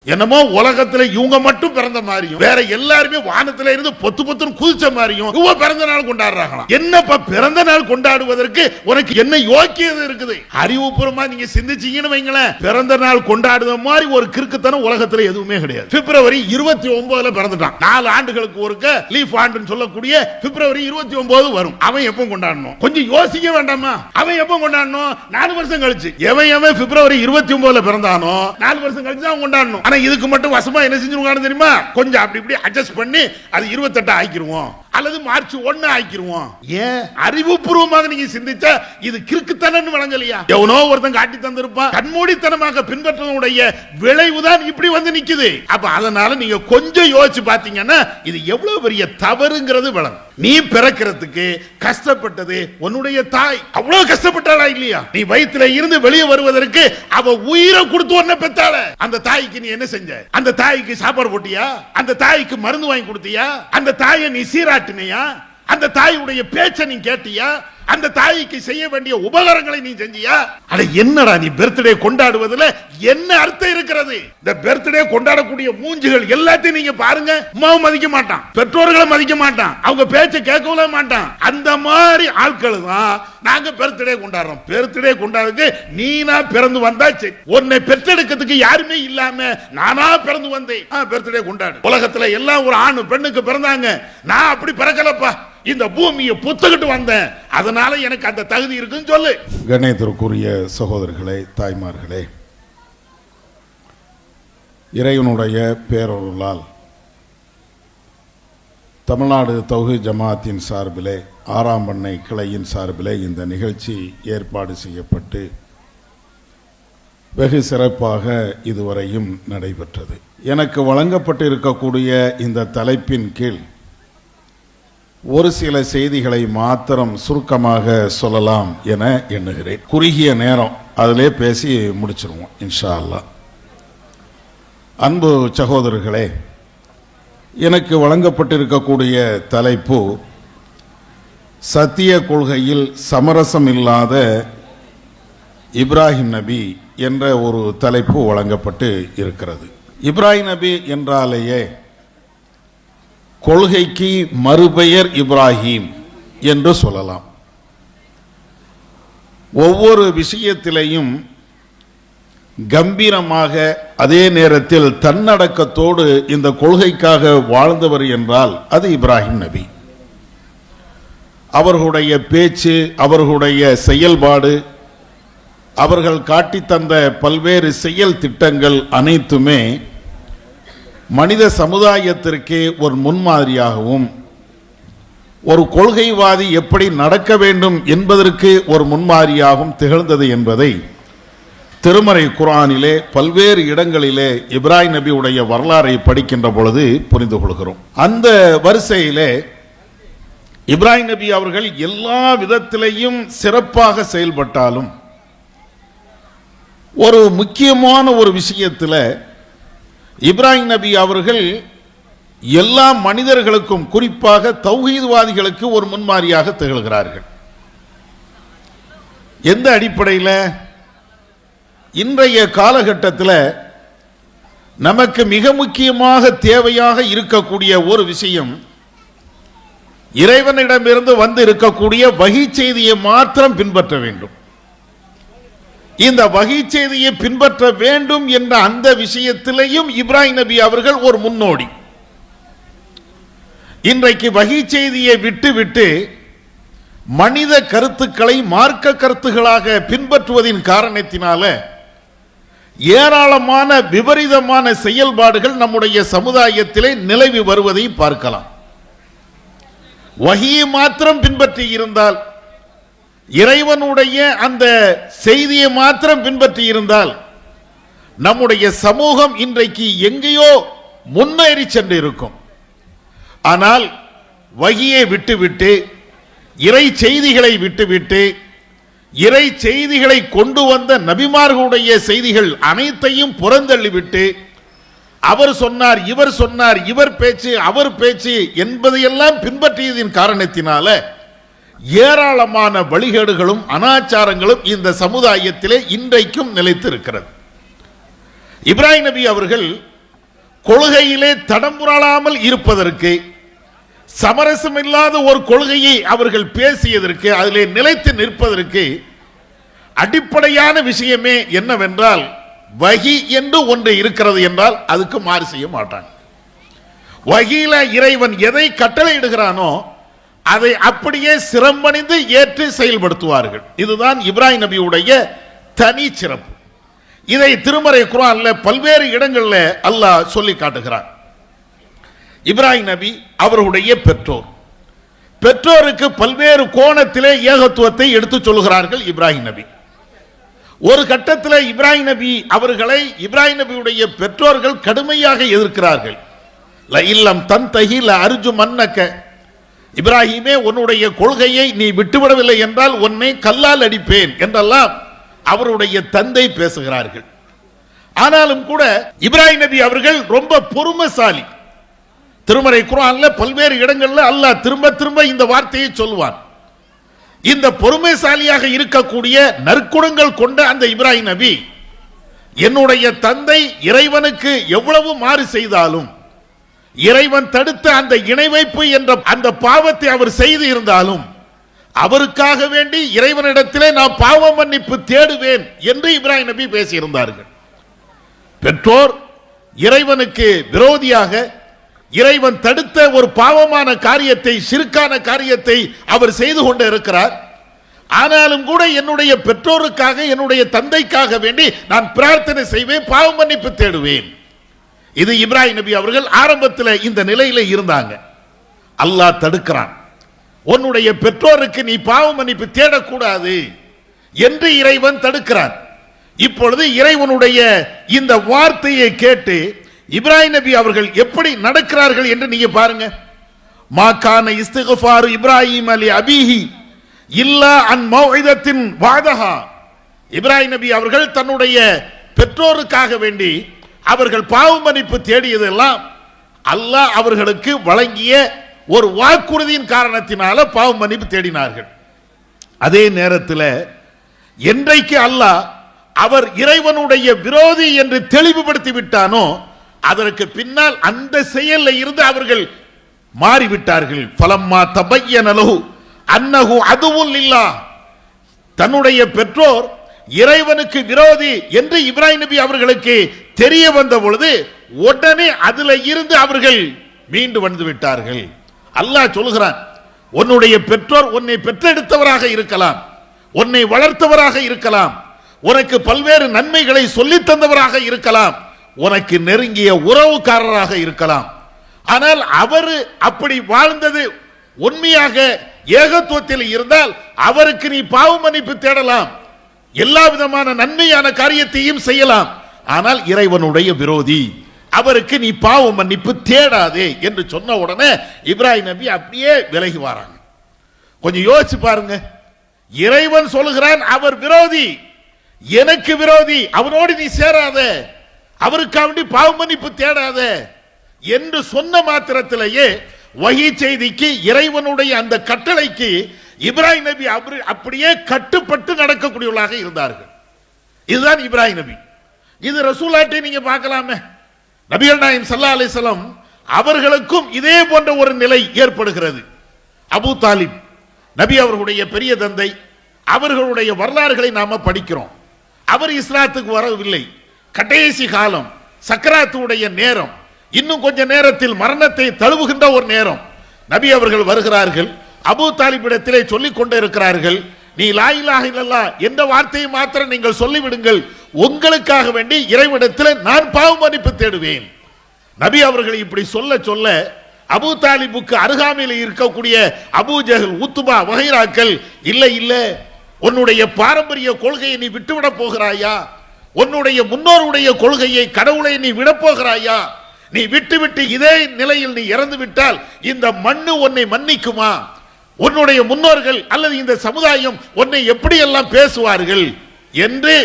என்னமோ உலகத்துல இவங்க மட்டும் பிறந்த மாதிரியும் வேற எல்லாருமே வானத்துல இருந்து பொத்து பொத்துன்னு குதிச்ச மாதிரியும் இவங்க பிறந்த நாள் கொண்டாடுறாங்களா? என்னப்பா பிறந்த நாள் கொண்டாடுவதற்கு உனக்கு என்ன யோக்கியது இருக்குது? அறிவுபூர்வமா நீங்க சிந்திச்சீங்கன்னு வைங்களேன், பிறந்த நாள் கொண்டாடுற மாதிரி ஒரு கிறுக்குத்தனம் உலகத்துல எதுவுமே கிடையாது. பிப்ரவரி 29 பிறந்துட்டான். 4 ஆண்டுகளுக்கு ஒருக்க லீஃப் ஆண்டுன்னு சொல்லக்கூடிய பிப்ரவரி 29 வரும். அவன் எப்ப கொண்டாடணும்? கொஞ்சம் யோசிக்க வேண்டாமா? அவன் எப்ப கொண்டாடணும்? 4 வருஷம் கழிச்சு. எவன் பிப்ரவரி 29 பிறந்தானோ 4 வருஷம் கழிச்சு தான் கொண்டாடணும். ஆனா இதுக்கு மட்டும் வசமா என்ன செஞ்சிருவாங்க தெரியுமா? கொஞ்சம் அப்படி இப்படி அட்ஜஸ்ட் பண்ணி அது 28 ஆக்கிடுவோம் அல்லது மார்ச் 1 ஆக்கிடுவோம். ஏன்? அறிவுபூர்வமாக நீங்க சிந்திச்சா இது கிறுக்குத்தனம் வழங்கலையா? எவனோ ஒருத்தன் காட்டி தந்திருப்பான். கண்மூடித்தனமாக பின்பற்றதுடைய விளைவுதான் இப்படி வந்து நிக்குது. அப்ப அதனால நீங்க கொஞ்சம் யோசிச்சு பாத்தீங்கன்னா இது எவ்வளவு பெரிய தவறுங்கிறது விளங்கும். நீ பிறக்கிறதுக்கு கஷ்டப்பட்டது உன்னுடைய தாய். அவ்வளவு கஷ்டப்பட்டாளா இல்லையா? நீ வயிற்றுல இருந்து வெளியே வருவதற்கு அவ உயிரை கொடுத்து ஒன்ன பெத்தாள. அந்த தாய்க்கு நீ என்ன செஞ்ச? அந்த தாய்க்கு சாப்பாடு போட்டியா? அந்த தாய்க்கு மருந்து வாங்கி கொடுத்தியா? அந்த தாயை நீ சீராட்டினியா? அந்த தாயுடைய பேச்சை நீ கேட்டியா? அந்த தாய்க்கு செய்ய வேண்டிய உபகாரங்களை நீ செஞ்சியா? அட என்னடா நீ பர்த்டே கொண்டாடுவதில் என்ன அர்த்தம் இருக்கிறது? இந்த பர்த்டே கொண்டாடக்கூடிய மூஞ்சிகள் எல்லாத்தையும் நீங்க பாருங்க. அம்மாவும் மதிக்க மாட்டான், பெற்றோர்களை மதிக்க மாட்டான், அவங்க பேச்சை கேட்கவே மாட்டான். அந்த மாதிரி ஆட்கள் தான் நாங்க பர்த்டே கொண்டாடுறோம். பர்த்டே கொண்டாடுறதுக்கு நீனா பிறந்து வந்தா சரி. உன்னை பெற்றெடுக்கிறதுக்கு யாருமே இல்லாம நானா பிறந்து வந்தேன், பர்த்டே கொண்டாடு. உலகத்துல எல்லாம் ஒரு ஆணு பெண்ணுக்கு பிறந்தாங்க. நான் அப்படி பிறக்கலப்பா, இந்த பூமியை புத்துக்கிட்டு வந்தேன், அதனால எனக்கு அந்த தகுதி இருக்குன்னு சொல்லு. கணேசருக்குரிய சகோதரர்களே, தாய்மார்களே, இறைவனுடைய பேரருளால் தமிழ்நாடு தௌஹீத் ஜமாஅத்தின் சார்பிலே 6ஆம் பண்ணை கிளையின் சார்பிலே இந்த நிகழ்ச்சி ஏற்பாடு செய்யப்பட்டு வெகு சிறப்பாக இதுவரையும் நடைபெற்றது. எனக்கு வழங்கப்பட்டு இருக்கக்கூடிய இந்த தலைப்பின் கீழ் ஒரு சில செய்திகளை மாத்திரம் சுருக்கமாக சொல்லலாம் என எண்ணுகிறேன். குறுகிய நேரம் அதிலே பேசி முடிச்சிருவோம் இன்ஷா அல்லாஹ். அன்பு சகோதரர்களே, எனக்கு வழங்கப்பட்டிருக்கக்கூடிய தலைப்பு சத்திய கொள்கையில் சமரசம் இல்லாத இப்ராஹிம் நபி என்ற ஒரு தலைப்பு வழங்கப்பட்டு இருக்கிறது. இப்ராஹிம் நபி என்றாலேயே கொள்கைக்கு மறுபெயர் இப்ராஹிம் என்று சொல்லலாம். ஒவ்வொரு விஷயத்திலையும் கம்பீரமாக அதே நேரத்தில் தன்னடக்கத்தோடு இந்த கொள்கைக்காக வாழ்ந்தவர் என்றால் அது இப்ராஹிம் நபி. அவர்களுடைய பேச்சு, அவர்களுடைய செயல்பாடு, அவர்கள் காட்டித்தந்த பல்வேறு செயல் திட்டங்கள் அனைத்துமே மனித சமுதாயத்திற்கு ஒரு முன்மாதிரியாகவும், ஒரு கொள்கைவாதி எப்படி நடக்க வேண்டும் என்பதற்கு ஒரு முன்மாதிரியாகவும் திகழ்ந்தது என்பதை திருமறை குர்ஆனிலே பல்வேறு இடங்களிலே இப்ராஹிம் நபியுடைய வரலாறை படிக்கின்ற பொழுது புரிந்து கொள்கிறோம். அந்த வரிசையிலே இப்ராஹிம் நபி அவர்கள் எல்லா விதத்திலையும் சிறப்பாக செயல்பட்டாலும் ஒரு முக்கியமான ஒரு விஷயத்தில் இப்ராஹிம் நபி அவர்கள் எல்லா மனிதர்களுக்கும், குறிப்பாக தௌஹீத்வாதிகளுக்கு ஒரு முன்மாதிரியாக திகழ்கிறார்கள். எந்த அடிப்படையில்? இன்றைய காலகட்டத்தில் நமக்கு மிக முக்கியமாக தேவையாக இருக்கக்கூடிய ஒரு விஷயம், இறைவனிடமிருந்து வந்து இருக்கக்கூடிய வஹி செய்தியை மாத்திரம் பின்பற்ற வேண்டும். இந்த வஹி செய்தியை பின்பற்ற வேண்டும் என்ற அந்த விஷயத்திலேயும் இப்ராஹிம் நபி அவர்கள் ஒரு முன்னோடி. இன்றைக்கு வஹி செய்தியை விட்டு மனித கருத்துக்களை மார்க்க கருத்துக்களாக பின்பற்றுவதின் காரணத்தினால ஏராளமான விபரீதமான செயல்பாடுகள் நம்முடைய சமுதாயத்திலே நிலவி வருவதை பார்க்கலாம். வஹியை மாத்திரம் பின்பற்றி இருந்தால், இறைவனுடைய அந்த செய்தியை மாத்திரம் பின்பற்றி இருந்தால் நம்முடைய சமூகம் இன்றைக்கு எங்கேயோ முன்னேறி சென்று இருக்கும். ஆனால் வஹியை விட்டுவிட்டு, இறை செய்திகளை விட்டுவிட்டு, இறை செய்திகளை கொண்டு வந்த நபிமார்களுடைய செய்திகள் அனைத்தையும் புறந்தள்ளிவிட்டு, அவர் சொன்னார், இவர் சொன்னார், இவர் பேச்சு, அவர் பேச்சு என்பதையெல்லாம் பின்பற்றியதின் காரணத்தினால ஏராளமான வழிகேடுகளும் அனாச்சாரங்களும் இந்த சமுதாயத்திலே இன்றைக்கும் நிலைத்து இருக்கிறது. இப்ராஹிம் நபி அவர்கள் கொள்கையிலே தடம்புரளாமல் இருப்பதற்கு, சமரசம் இல்லாத ஒரு கொள்கையை அவர்கள் பேசியதற்கு, அதிலே நிலைத்து நிற்பதற்கு அடிப்படையான விஷயமே என்னவென்றால், வஹி என்று ஒன்று இருக்கிறது என்றால் அதுக்கு மாறு செய்ய மாட்டாங்க. வஹியில இறைவன் எதை கட்டளையிடுகிறானோ அதை அப்படியே சிரமணிந்து ஏற்று செயல்படுத்துவார்கள். இதுதான் இப்ராஹிம் நபியுடைய தனி சிறப்பு. இதை திருமறை குர்ஆன்ல பல்வேறு இடங்களில் அல்லாஹ் சொல்லி காட்டுகிறார். இப்ராஹிம் நபி அவர்களுடைய பெற்றோருக்கு பல்வேறு கோணத்திலே ஏகத்துவத்தை எடுத்து சொல்கிறார்கள் இப்ராஹிம் நபி. ஒரு கட்டத்தில் இப்ராஹிம் நபி அவர்களை இப்ராஹிம் நபியுடைய பெற்றோர்கள் கடுமையாக எதிர்க்கிறார்கள். இல்லம் தன்தஹி அர்ஜு மன்னக, இப்ராஹிமே உன்னுடைய கொள்கையை நீ விட்டுவிடவில்லை என்றால் உன்னை கல்லால் அடிப்பேன் என்றெல்லாம் அவருடைய தந்தை பேசுகிறார்கள். ஆனாலும் கூட இப்ராஹிம் நபி அவர்கள் ரொம்ப பொறுமைசாலி. திருமறை குர்ஆன்ல பல்வேறு இடங்களில் அல்லாஹ் திரும்ப திரும்ப இந்த வார்த்தையை சொல்வான். இந்த பொறுமைசாலியாக இருக்கக்கூடிய நற்குணங்கள் கொண்ட அந்த இப்ராஹிம் நபி, என்னுடைய தந்தை இறைவனுக்கு எவ்வளவு மாறு செய்தாலும், இறைவன் தடுத்த அந்த இணை வைப்பு என்ற அந்த பாவத்தை அவர் செய்து இருந்தாலும், அவருக்காக வேண்டி இறைவனிடத்திலே நான் பாவ மன்னிப்பு தேடுவேன் என்று இப்ராஹிம் நபி பேசியிருந்தார்கள். பெற்றோர் இறைவனுக்கு விரோதியாக, இறைவன் தடுத்த ஒரு பாவமான காரியத்தை, சிறுக்கான காரியத்தை அவர் செய்து கொண்டு இருக்கிறார். ஆனாலும் கூட என்னுடைய பெற்றோருக்காக, என்னுடைய தந்தைக்காக வேண்டி நான் பிரார்த்தனை செய்வேன், பாவ மன்னிப்பு தேடுவேன். இது இப்ராஹிம் நபி அவர்கள் ஆரம்பத்தில் இந்த நிலையில இருந்தாங்க. அல்லாஹ் தடுக்கிறான், உன்னுடைய பெற்றோருக்கு நீ பாவ மன்னிப்பு தேடக்கூடாது என்று இறைவன் தடுக்கிறான். இப்பொழுது இறைவனுடைய இந்த வார்த்தையை கேட்டு இப்ராஹிம் நபி அவர்கள் எப்படி நடக்கிறார்கள் என்று நீங்க பாருங்க. மாகான இஸ்திக்ஃபாரு இப்ராஹிம் அலி அபிஹி இல்லா அன் மௌஇதத்தின் வாதஹா. இப்ராஹிம் நபி அவர்கள் தன்னுடைய பெற்றோருக்காக வேண்டி அவர்கள் பாவ மன்னிப்பு தேடியதெல்லாம் அல்லாஹ் அவர்களுக்கு வழங்கிய ஒரு வாக்குறுதியின் காரணத்தினால பாவ மன்னிப்பு தேடினார்கள். அதே நேரத்தில் என்றைக்கு அல்லாஹ் அவர் இறைவனுடைய விரோதி என்று தெளிவுபடுத்தி விட்டானோ அதற்கு பின்னால் அந்த செயலில் இருந்து அவர்கள் மாறிவிட்டார்கள். ஃபலம்மா தபய்யன லஹு அன்னஹு அதுவுல் லில்லாஹ், தன்னுடைய பெற்றோர் இறைவனுக்கு விரோதி என்று இப்ராஹிம் நபி அவர்களுக்கு தெரிய வந்த பொழுது உடனே அதுல இருந்து அவர்கள் மீண்டு வந்து விட்டார்கள். அல்லாஹ் சொல்கிறான், உன்னுடைய பெற்றோர் உன்னை பெற்றெடுத்தவராக இருக்கலாம், உன்னை வளர்த்தவராக இருக்கலாம், உனக்கு பல்வேறு நன்மைகளை சொல்லித் தந்தவராக இருக்கலாம், உனக்கு நெருங்கிய உறவுக்காரராக இருக்கலாம். ஆனால் அவர் அப்படி வாழ்ந்தது உண்மையாக ஏகத்துவத்தில் இருந்தால் அவருக்கு நீ பாவ மன்னிப்பு தேடலாம், எல்லா விதமான நன்மையான காரியத்தையும் செய்யலாம். ஆனால் இறைவனுடைய விரோதி, அவருக்கு நீ பாவ மன்னிப்பு தேடாதே என்று சொன்ன உடனே இப்ராஹிம் நபி அப்படியே விலகி வராங்க. கொஞ்சம் யோசிச்சு பாருங்க, இறைவன் சொல்லுகிறான் அவர் விரோதி, எனக்கு விரோதி, அவனோடு நீ சேராத, அவருக்காக பாவ மன்னிப்பு தேடாத என்று சொன்ன மாத்திரத்திலேயே வஹி செய்திக்கு, இறைவனுடைய அந்த கட்டளைக்கு இப்ராஹிம் நபி அப்படியே கட்டுப்பட்டு நடக்கக்கூடியவர்களாக இருந்தார்கள். இதுதான் இப்ராஹிம் நபி. இது ரசூலாட்டை நீங்க பார்க்கலாமே. நபிகள் நாயகம் ஸல்லல்லாஹு அலைஹி வஸல்லம் அவர்களுக்கும் இதே போன்ற ஒரு நிலை ஏற்படுகிறது. அபூ தாலிப் நபி அவர்களுடைய பெரிய தந்தை, அவர்களுடைய வரலாறுகளை நாம படிக்கிறோம். அவர் இஸ்லாத்துக்கு வரவில்லை, கடைசி காலம், சக்கராத்துடைய நேரம், இன்னும் கொஞ்ச நேரத்தில் மரணத்தை தழுவுகின்ற ஒரு நேரம். நபி அவர்கள் வருகிறார்கள், அபூ தாலிபிடத்திலே சொல்லிக் கொண்டே இருக்கிறார்கள், நீ லா இலாஹ இல்லல்லாஹ் என்ற வார்த்தையை மாத்திரம் நீங்கள் சொல்லிவிடுங்கள், உங்களுக்காக வேண்டி இறைவனிடத்தில் நான் பாவ மன்னிப்பு தேடுவேன். நபி அவர்கள் இப்படி சொல்ல சொல்ல அபூ தாலிபுக்கு அருகாமையில் இருக்கக்கூடிய அபூ ஜஹல், உத்பா வகைராக்கள், இல்லை இல்லை, உன்னுடைய பாரம்பரிய கொள்கையை நீ விட்டுவிட போகிறாயா, உன்னுடைய முன்னோருடைய கொள்கையை, கடவுளை நீ விடப் போகிறாயா, நீ விட்டுவிட்டு இதே நிலையில் நீ இறந்து விட்டால் இந்த மண்ணு உன்னை மன்னிக்குமா, உன்னுடைய முன்னோர்கள் அல்லது இந்த சமுதாயம் உன்னை எப்படியெல்லாம் பேசுவார்கள் என்று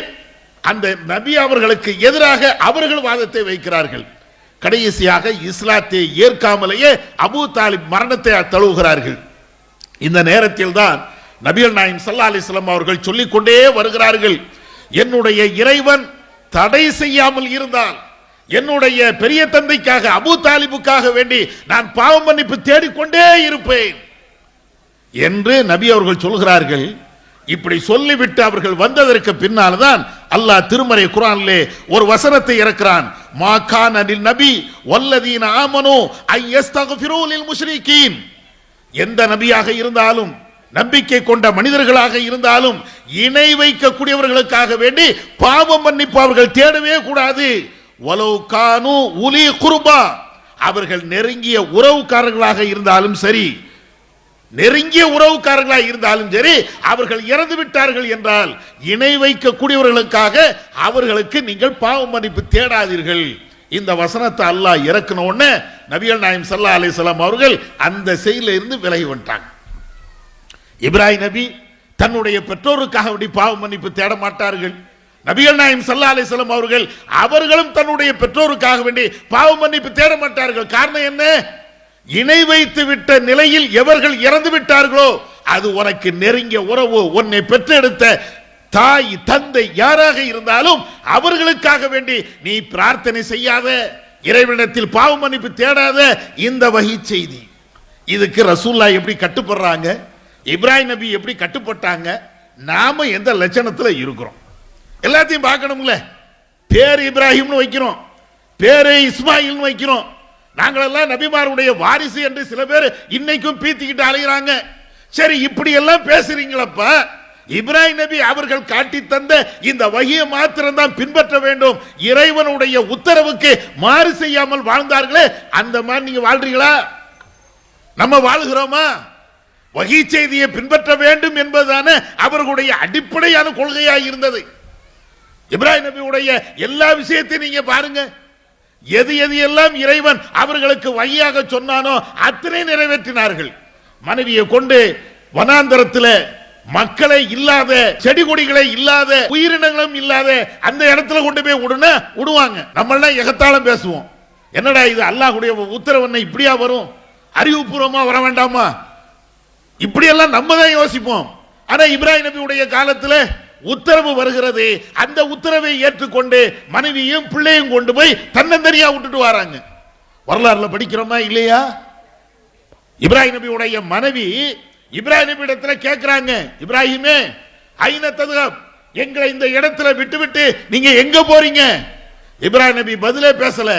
அந்த நபி அவர்களுக்கு எதிராக அவர்கள் வாதத்தை வைக்கிறார்கள். கடைசியாக இஸ்லாத்தை ஏற்காமலேயே அபூ தாலிப் மரணத்தை தழுவுகிறார்கள். இந்த நேரத்தில் தான் நபிகள் நாயகம் ஸல்லல்லாஹு அலைஹி வஸல்லம் அவர்கள் சொல்லிக் கொண்டே வருகிறார்கள், என்னுடைய இறைவன் தடை செய்யாமல் இருந்தால், என்னுடைய பெரிய தந்தைக்காக அபூ தாலிபுக்காக வேண்டி நான் பாவ மன்னிப்பு தேடிக்கொண்டே இருப்பேன் என்று நபி அவர்கள் சொல்கிறார்கள். இப்படி சொல்லிவிட்டு அவர்கள் வந்ததற்கு பின்னால்தான் அல்லாஹ் திருமறை குர்ஆனிலே ஒரு வசனத்தை இறக்கிறான். மா கான லில் நபி வல்லதீன ஆமனு ஐயஸ்தக்ஃபிரு லில் முஷ்ரிகீன். எந்த நபியாக இருந்தாலும் நம்பிக்கை கொண்ட மனிதர்களாக இருந்தாலும் இணை வைக்கக்கூடியவர்களுக்காக வேண்டி பாவ மன்னிப்பு அவர்கள் தேடவே கூடாது. வலவ் கானு உலி குர்பா, அவர்கள் நெருங்கிய உறவுக்காரர்களாக இருந்தாலும் சரி, நெருங்கிய உறவுக்காரர்களாக இருந்தாலும் சரி, அவர்கள் இறந்து விட்டார்கள் என்றால் இணை வைக்கக்கூடியவர்களுக்காக அவர்களுக்கு நீங்கள் பாவ மன்னிப்பு தேடாதீர்கள். இந்த வசனத்தை அல்லாஹ் இறக்கின உடனே நபிகள் நாயகம் ஸல்லல்லாஹு அலைஹி வஸல்லம் அவர்கள் அந்த செயலில் இருந்து விலகி வந்துட்டாங்க. இப்ராஹிம் நபி தன்னுடைய பெற்றோருக்காக வேண்டி பாவ மன்னிப்பு தேட மாட்டார்கள். நபிகள் நாயகம் ஸல்லல்லாஹு அலைஹி வஸல்லம் அவர்களும் தன்னுடைய பெற்றோருக்காக வேண்டி பாவ மன்னிப்பு தேட மாட்டார்கள். காரணம் என்ன? இணை வைத்து விட்ட நிலையில் எவர்கள் இறந்து விட்டார்களோ அது உனக்கு நெருங்கிய உறவு, உன்னை பெற்றெடுத்த தாய் தந்தை யாராக இருந்தாலும் அவர்களுக்காக வேண்டி நீ பிரார்த்தனை செய்யாத, இறைவனிடத்தில் பாவ மன்னிப்பு தேடாத. இந்த வஹி செய்தி இதுக்கு ரசூலுல்லாஹ் எப்படி கட்டுப்படுறாங்க, இப்ராஹிம் நபி எப்படி கட்டுப்பட்டாங்க, நாம எந்த லட்சணத்துல இருக்கிறோம் எல்லாத்தையும் பார்க்கணும்ல. பேர் இப்ராஹிம்னு வைக்கிறோம், பேரு இஸ்மாயில்னு வைக்கிறோம். நாங்களெல்லாம் நபிமாருடைய வாரிசு என்று சில பேர் இன்னைக்கும் பீத்திக்கிட்டு அலைகிறாங்க. சரி, இப்படி எல்லாம் பேசுறீங்களப்பா, இப்ராஹிம் நபி அவர்கள் காட்டி தந்த இந்த வஹியை மாத்திரம் தான் பின்பற்ற வேண்டும், இறைவனுடைய உத்தரவுக்கு மாறு செய்யாமல் வாழ்ந்தார்களே, அந்த மாதிரி நீங்க வாழ்றீங்களா? நம்ம வாழ்கிறோமா? வஹி செய்தியை பின்பற்ற வேண்டும் என்பதுதானே அவர்களுடைய அடிப்படையான கொள்கையாக இருந்தது. இப்ராஹிம் நபியுடைய எல்லா விஷயத்தையும் நீங்க பாருங்க, எது எது எல்லாம் இறைவன் அவர்களுக்கு வழியாக சொன்னானோ அத்தனை நிறைவேற்றினார்கள். மனைவியை கொண்டு வனாந்தரத்தில் மக்களை இல்லாத, செடி கொடிகளை இல்லாத, உயிரினங்களும் இல்லாத அந்த இடத்துல கொண்டு போய் விடுவாங்க. நம்மளாம் எகத்தாலும் பேசுவோம், என்னடா இது அல்லாஹ்வுடைய உத்தரவு இப்படியா வரும், அறிவுபூர்வமா வர வேண்டாமா, இப்படி எல்லாம் நம்ம தான் யோசிப்போம். ஆனா இப்ராஹிம் நபியுடைய காலத்தில் உத்தரவு வருகிறது, அந்த உத்தரவை ஏற்றுக்கொண்டு மனைவியும் பிள்ளையும் கொண்டு போய் தன்னந்தனியா விட்டுட்டு வராங்க. வரலாறுல படிக்கிறோமா இல்லையா? இப்ராஹிம் நபியுடைய மனைவி இப்ராஹிம் நபி இடத்துல கேட்கிறாங்க, இப்ராஹிமே ஐன ததுஹப், எங்களை இந்த இடத்துல விட்டுவிட்டு நீங்க எங்க போறீங்க? இப்ராஹிம் நபி பதிலே பேசல,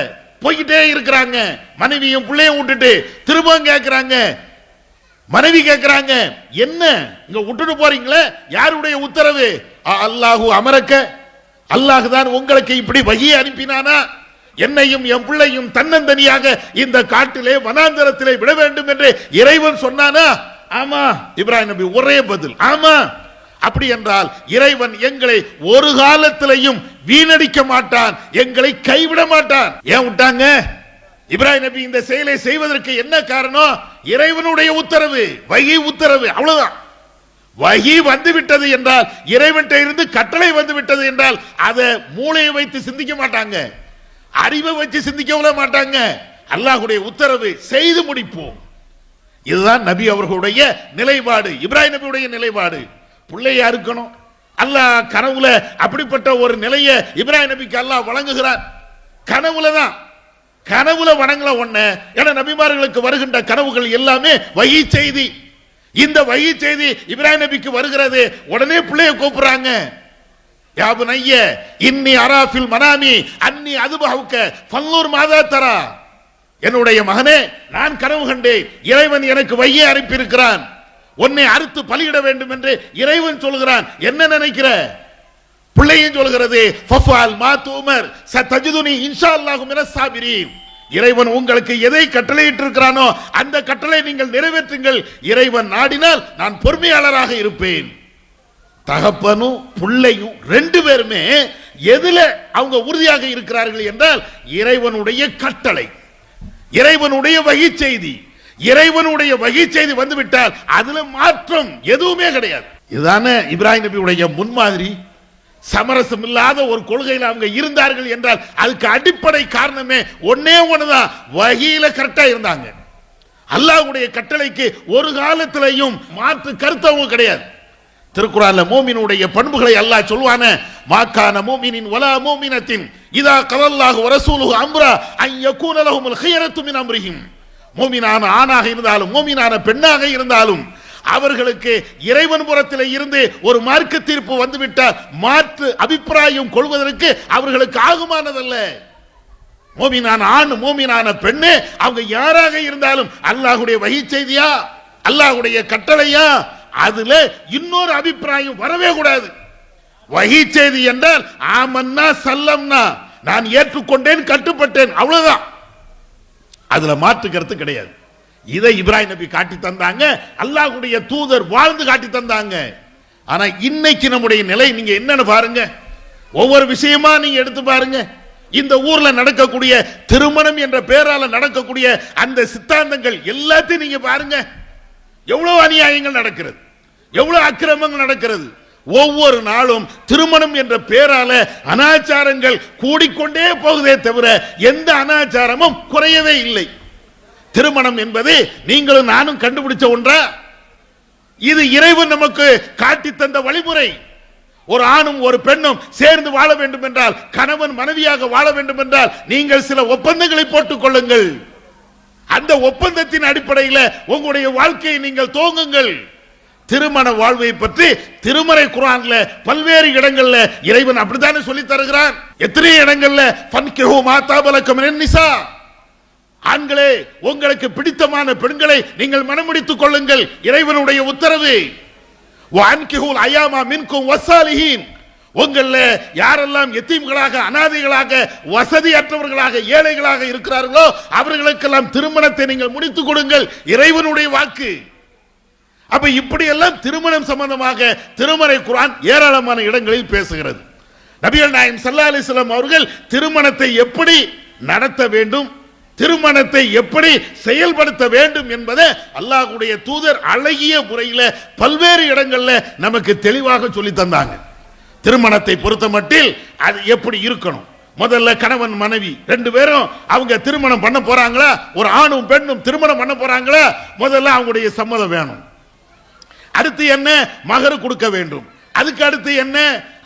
போய்கிட்டே இருக்கிறாங்க. மனைவியும் பிள்ளையும் விட்டுட்டு திரும்ப கேட்கிறாங்க. மனைவி கேட்கிறாங்க, என்ன இங்க விட்டுட்டு போறீங்களே, யாருடைய உத்தரவு? அல்லாஹு அமரக்க, அல்லாஹ் தான் உங்களுக்கு இப்படி வஹி அனுப்பினானா? என்னையும் என் பிள்ளையும் தன்னந்தனியாக இந்த காட்டிலே வனாந்தரத்திலே விட வேண்டும் என்று இறைவன் சொன்னானா? ஆமா. இப்ராஹிம் நபி ஒரே பதில், ஆமா. அப்படி என்றால் இறைவன் எங்களை ஒரு காலத்திலையும் வீணடிக்க மாட்டான், எங்களை கைவிட மாட்டான். ஏன் விட்டாங்க? இப்ராஹிம் நபி இந்த செயலை செய்வதற்கு என்ன காரணம்? இறைவனுடைய உத்தரவு, வஹி உத்தரவு, அவ்வளவுதான். வஹி வந்து விட்டது என்றால், இறைவன்கிட்ட இருந்து கட்டளை வந்து விட்டது என்றால் அதை மூளையை வைத்து சிந்திக்க மாட்டாங்க, அறிவை வச்சு சிந்திக்க மாட்டாங்க. அல்லாஹ்வுடைய உத்தரவு செய்து முடிப்போம். இதுதான் நபி அவர்களுடைய நிலைப்பாடு, இப்ராஹிம் நபியுடைய நிலைப்பாடு. பிள்ளையா இருக்கணும். அல்லாஹ் கனவுல அப்படிப்பட்ட ஒரு நிலையை இப்ராஹிம் நபிக்கு அல்லாஹ் வழங்குகிறார். கனவுல தான், கனவுல வணங்கல ஒண்ணு. ஏன்னா நபிமார்களுக்கு வருகின்ற கனவுகள் எல்லாமே வஹி செய்தி. இந்த வஹி செய்தி இப்ராஹிம் நபிக்கு வருகிறது. உடனே பிள்ளைய கூப்பிடுறாங்க, யா புனைய இன்னி அராஃபில் மனாமி அன்னி அதுபஹுக ஃபன்னுர் மாதா தரா. என்னுடைய மகனே, நான் கனவு கண்டேன், இறைவன் எனக்கு வஹி அனுப்பி இருக்கிறான், உன்னை அறுத்து பலியிட வேண்டும் என்று இறைவன் சொல்கிறான், என்ன நினைக்கிற? பிள்ளையும் சொல்கிறது, ஃபஃபால் மா துமர் சதஜிதுனி இன்ஷாஅல்லாஹு மினஸ் சாபிரீன். இறைவன் உங்களுக்கு எதை கட்டளையிட்டு இருக்கிறானோ அந்த கட்டளை நீங்கள் நிறைவேற்றுங்கள், இறைவன் நாடினால் நான் பொறுமையாளராக இருப்பேன். தகப்பனும் பிள்ளையும் ரெண்டு பேருமே எதுல அவங்க உறுதியாக இருக்கிறார்கள் என்றால் இறைவனுடைய கட்டளை, இறைவனுடைய வஹி செய்தி. இறைவனுடைய வஹி செய்தி வந்துவிட்டால் அதுல மாற்றம் எதுவுமே கிடையாது. இதுதானே இப்ராஹிம் நபியுடைய முன்மாதிரி. சமரசம் இல்லாத ஒரு கொள்கையில் அவங்க இருந்தார்கள் என்றால் அதுக்கு அடிப்படை காரணமே ஒன்னே ஒண்ணுதான், வஹியில கரெக்டா இருந்தாங்க. அல்லாஹ்வுடைய கட்டளைக்கு ஒரு காலத்திலையும் மாற்று கருத்து அவங்க கிடையாது. திருக்குறான்ல மூமினுடைய பண்புகளை அல்லாஹ் சொல்வானே, மாக்கான மூமினின் வலா மூமினத்தின் இதா கலல்லாஹு வரசூலுஹு அம்ரா அன் யகூன லஹுமுல் ஹியரத்து மின் அம்ரிஹிம். மூமினான ஆணாக இருந்தாலும் மூமினான பெண்ணாக இருந்தாலும் அவர்களுக்கு இறைவன் புறத்தில் இருந்து ஒரு மார்க்க தீர்ப்பு வந்துவிட்டால் மாற்று அபிப்பிராயம் கொள்வதற்கு அவர்களுக்கு ஆகுமானதல்ல. மூமினான ஆண் மூமினான பெண்ணு அவங்க யாராக இருந்தாலும் அல்லாஹ்வுடைய வஹீ செய்தியா அல்லாஹ்வுடைய கட்டளையா அதுல இன்னொரு அபிப்பிராயம் வரவே கூடாது. வஹீ செய்தி என்றால் ஆமன்னா சல்லம்னா, நான் ஏற்றுக்கொண்டேன் கட்டுப்பட்டேன், அவ்வளவுதான். அதுல மாற்று கருத்து கிடையாது. இதை இப்ராஹிம் நபி காட்டி தந்தாங்க, அல்லாஹ்வுடைய தூதர் வாழ்ந்து காட்டி தந்தாங்க. ஆனா இன்னைக்கு நம்முடைய நிலை நீங்க என்னன்னு பாருங்க. ஒவ்வொரு விஷயமா நீங்க எடுத்து பாருங்க. இந்த ஊர்ல நடக்கக்கூடிய திருமணம் என்ற பெயரால நடக்கக்கூடிய அந்த சித்தாந்தங்கள் எல்லாத்தையும் நீங்க பாருங்க. எவ்வளவு அநியாயங்கள் நடக்கிறது, எவ்வளவு அக்கிரமங்கள் நடக்கிறது. ஒவ்வொரு நாளும் திருமணம் என்ற பெயரால அனாச்சாரங்கள் கூடிக்கொண்டே போகுதே தவிர எந்த அனாச்சாரமும் குறையவே இல்லை. திருமணம் என்பது நீங்களும் நானும் கண்டுபிடிச்ச ஒன்றா? இது இறைவன் நமக்கு காட்டி தந்த வழிமுறை. ஒரு ஆணும் ஒரு பெண்ணும் சேர்ந்து வாழ வேண்டும் என்றால், கணவன் மனைவியாக வாழ வேண்டும் என்றால் நீங்கள் சில ஒப்பந்தங்களை போட்டுக் கொள்ளுங்கள். அந்த ஒப்பந்தத்தின் அடிப்படையில் உங்களுடைய வாழ்க்கையை நீங்கள் துவங்குங்கள். திருமண வாழ்வை பற்றி திருமறை குர்ஆன்ல பல்வேறு இடங்கள்ல இறைவன் அப்படித்தானே சொல்லி தருகிறான். எத்தனை இடங்கள்ல ஃபன்கிஹு மா தாபலக்கும் மினன் நிசா, ஆண்களே உங்களுக்கு பிடித்தமான பெண்களை நீங்கள் மணமுடித்துக் கொள்ளுங்கள், இறைவனுடைய உத்தரவு. வஅன்கிஹுல் அயாமா மின்கும் வஸ்ஸாலிஹீன், உங்கள யாரெல்லாம் எத்தீம்களாக அனாதைகளாக வசதியற்றவர்களாக ஏழைகளாக இருக்கிறார்களோ அவர்களுக்கெல்லாம் திருமணத்தை நீங்கள் முடித்துக் கொடுங்கள், இறைவனுடைய வாக்கு. அப்ப இப்படி எல்லாம் திருமணம் சம்பந்தமாக திருமறை குர்ஆன் ஏராளமான இடங்களில் பேசுகிறது. நபிகள் நாயகம் ஸல்லல்லாஹு அலைஹி வஸல்லம் அவர்கள் திருமணத்தை எப்படி நடத்த வேண்டும், திருமணத்தை எப்படி செயல்படுத்த வேண்டும் என்பதை அல்லாஹ்வுடைய தூதர் அழகிய முறையில் பல்வேறு இடங்கள்ல நமக்கு தெளிவாக சொல்லி தந்தாங்க. திருமணத்தை பொறுத்தமட்டில் அது எப்படி இருக்கணும். முதல்ல கணவன் மனைவி ரெண்டு பேரும் அவங்க திருமணம் பண்ண போறாங்களா, ஒரு ஆணும் பெண்ணும் திருமணம் பண்ண போறாங்களா, முதல்ல அவங்களுடைய சம்மதம் வேணும். அடுத்து என்ன, மகர் கொடுக்க வேண்டும். அதுக்கு அடுத்து என்ன,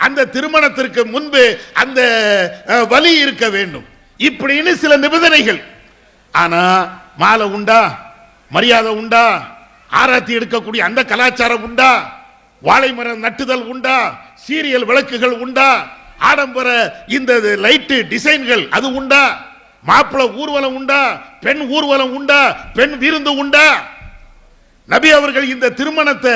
அந்த திருமணத்திற்கு முன்பு அந்த வலி இருக்க வேண்டும். இப்படின்னு சில நிபந்தனைகள். ஆனா மாலை உண்டா, மரியாதை உண்டா, ஆராத்தி எடுக்கக்கூடிய அந்த கலாச்சாரம் உண்டா, வாழை மரம் நட்டுதல் உண்டா, சீரியல் விளக்குகள் உண்டா, ஆடம்பர இந்த லைட் டிசைன்கள் அது உண்டா, மாப்பிள்ளை ஊர்வலம் உண்டா, பெண் ஊர்வலம் உண்டா, பெண் விருந்து உண்டா? நபி அவர்கள் இந்த திருமணத்தை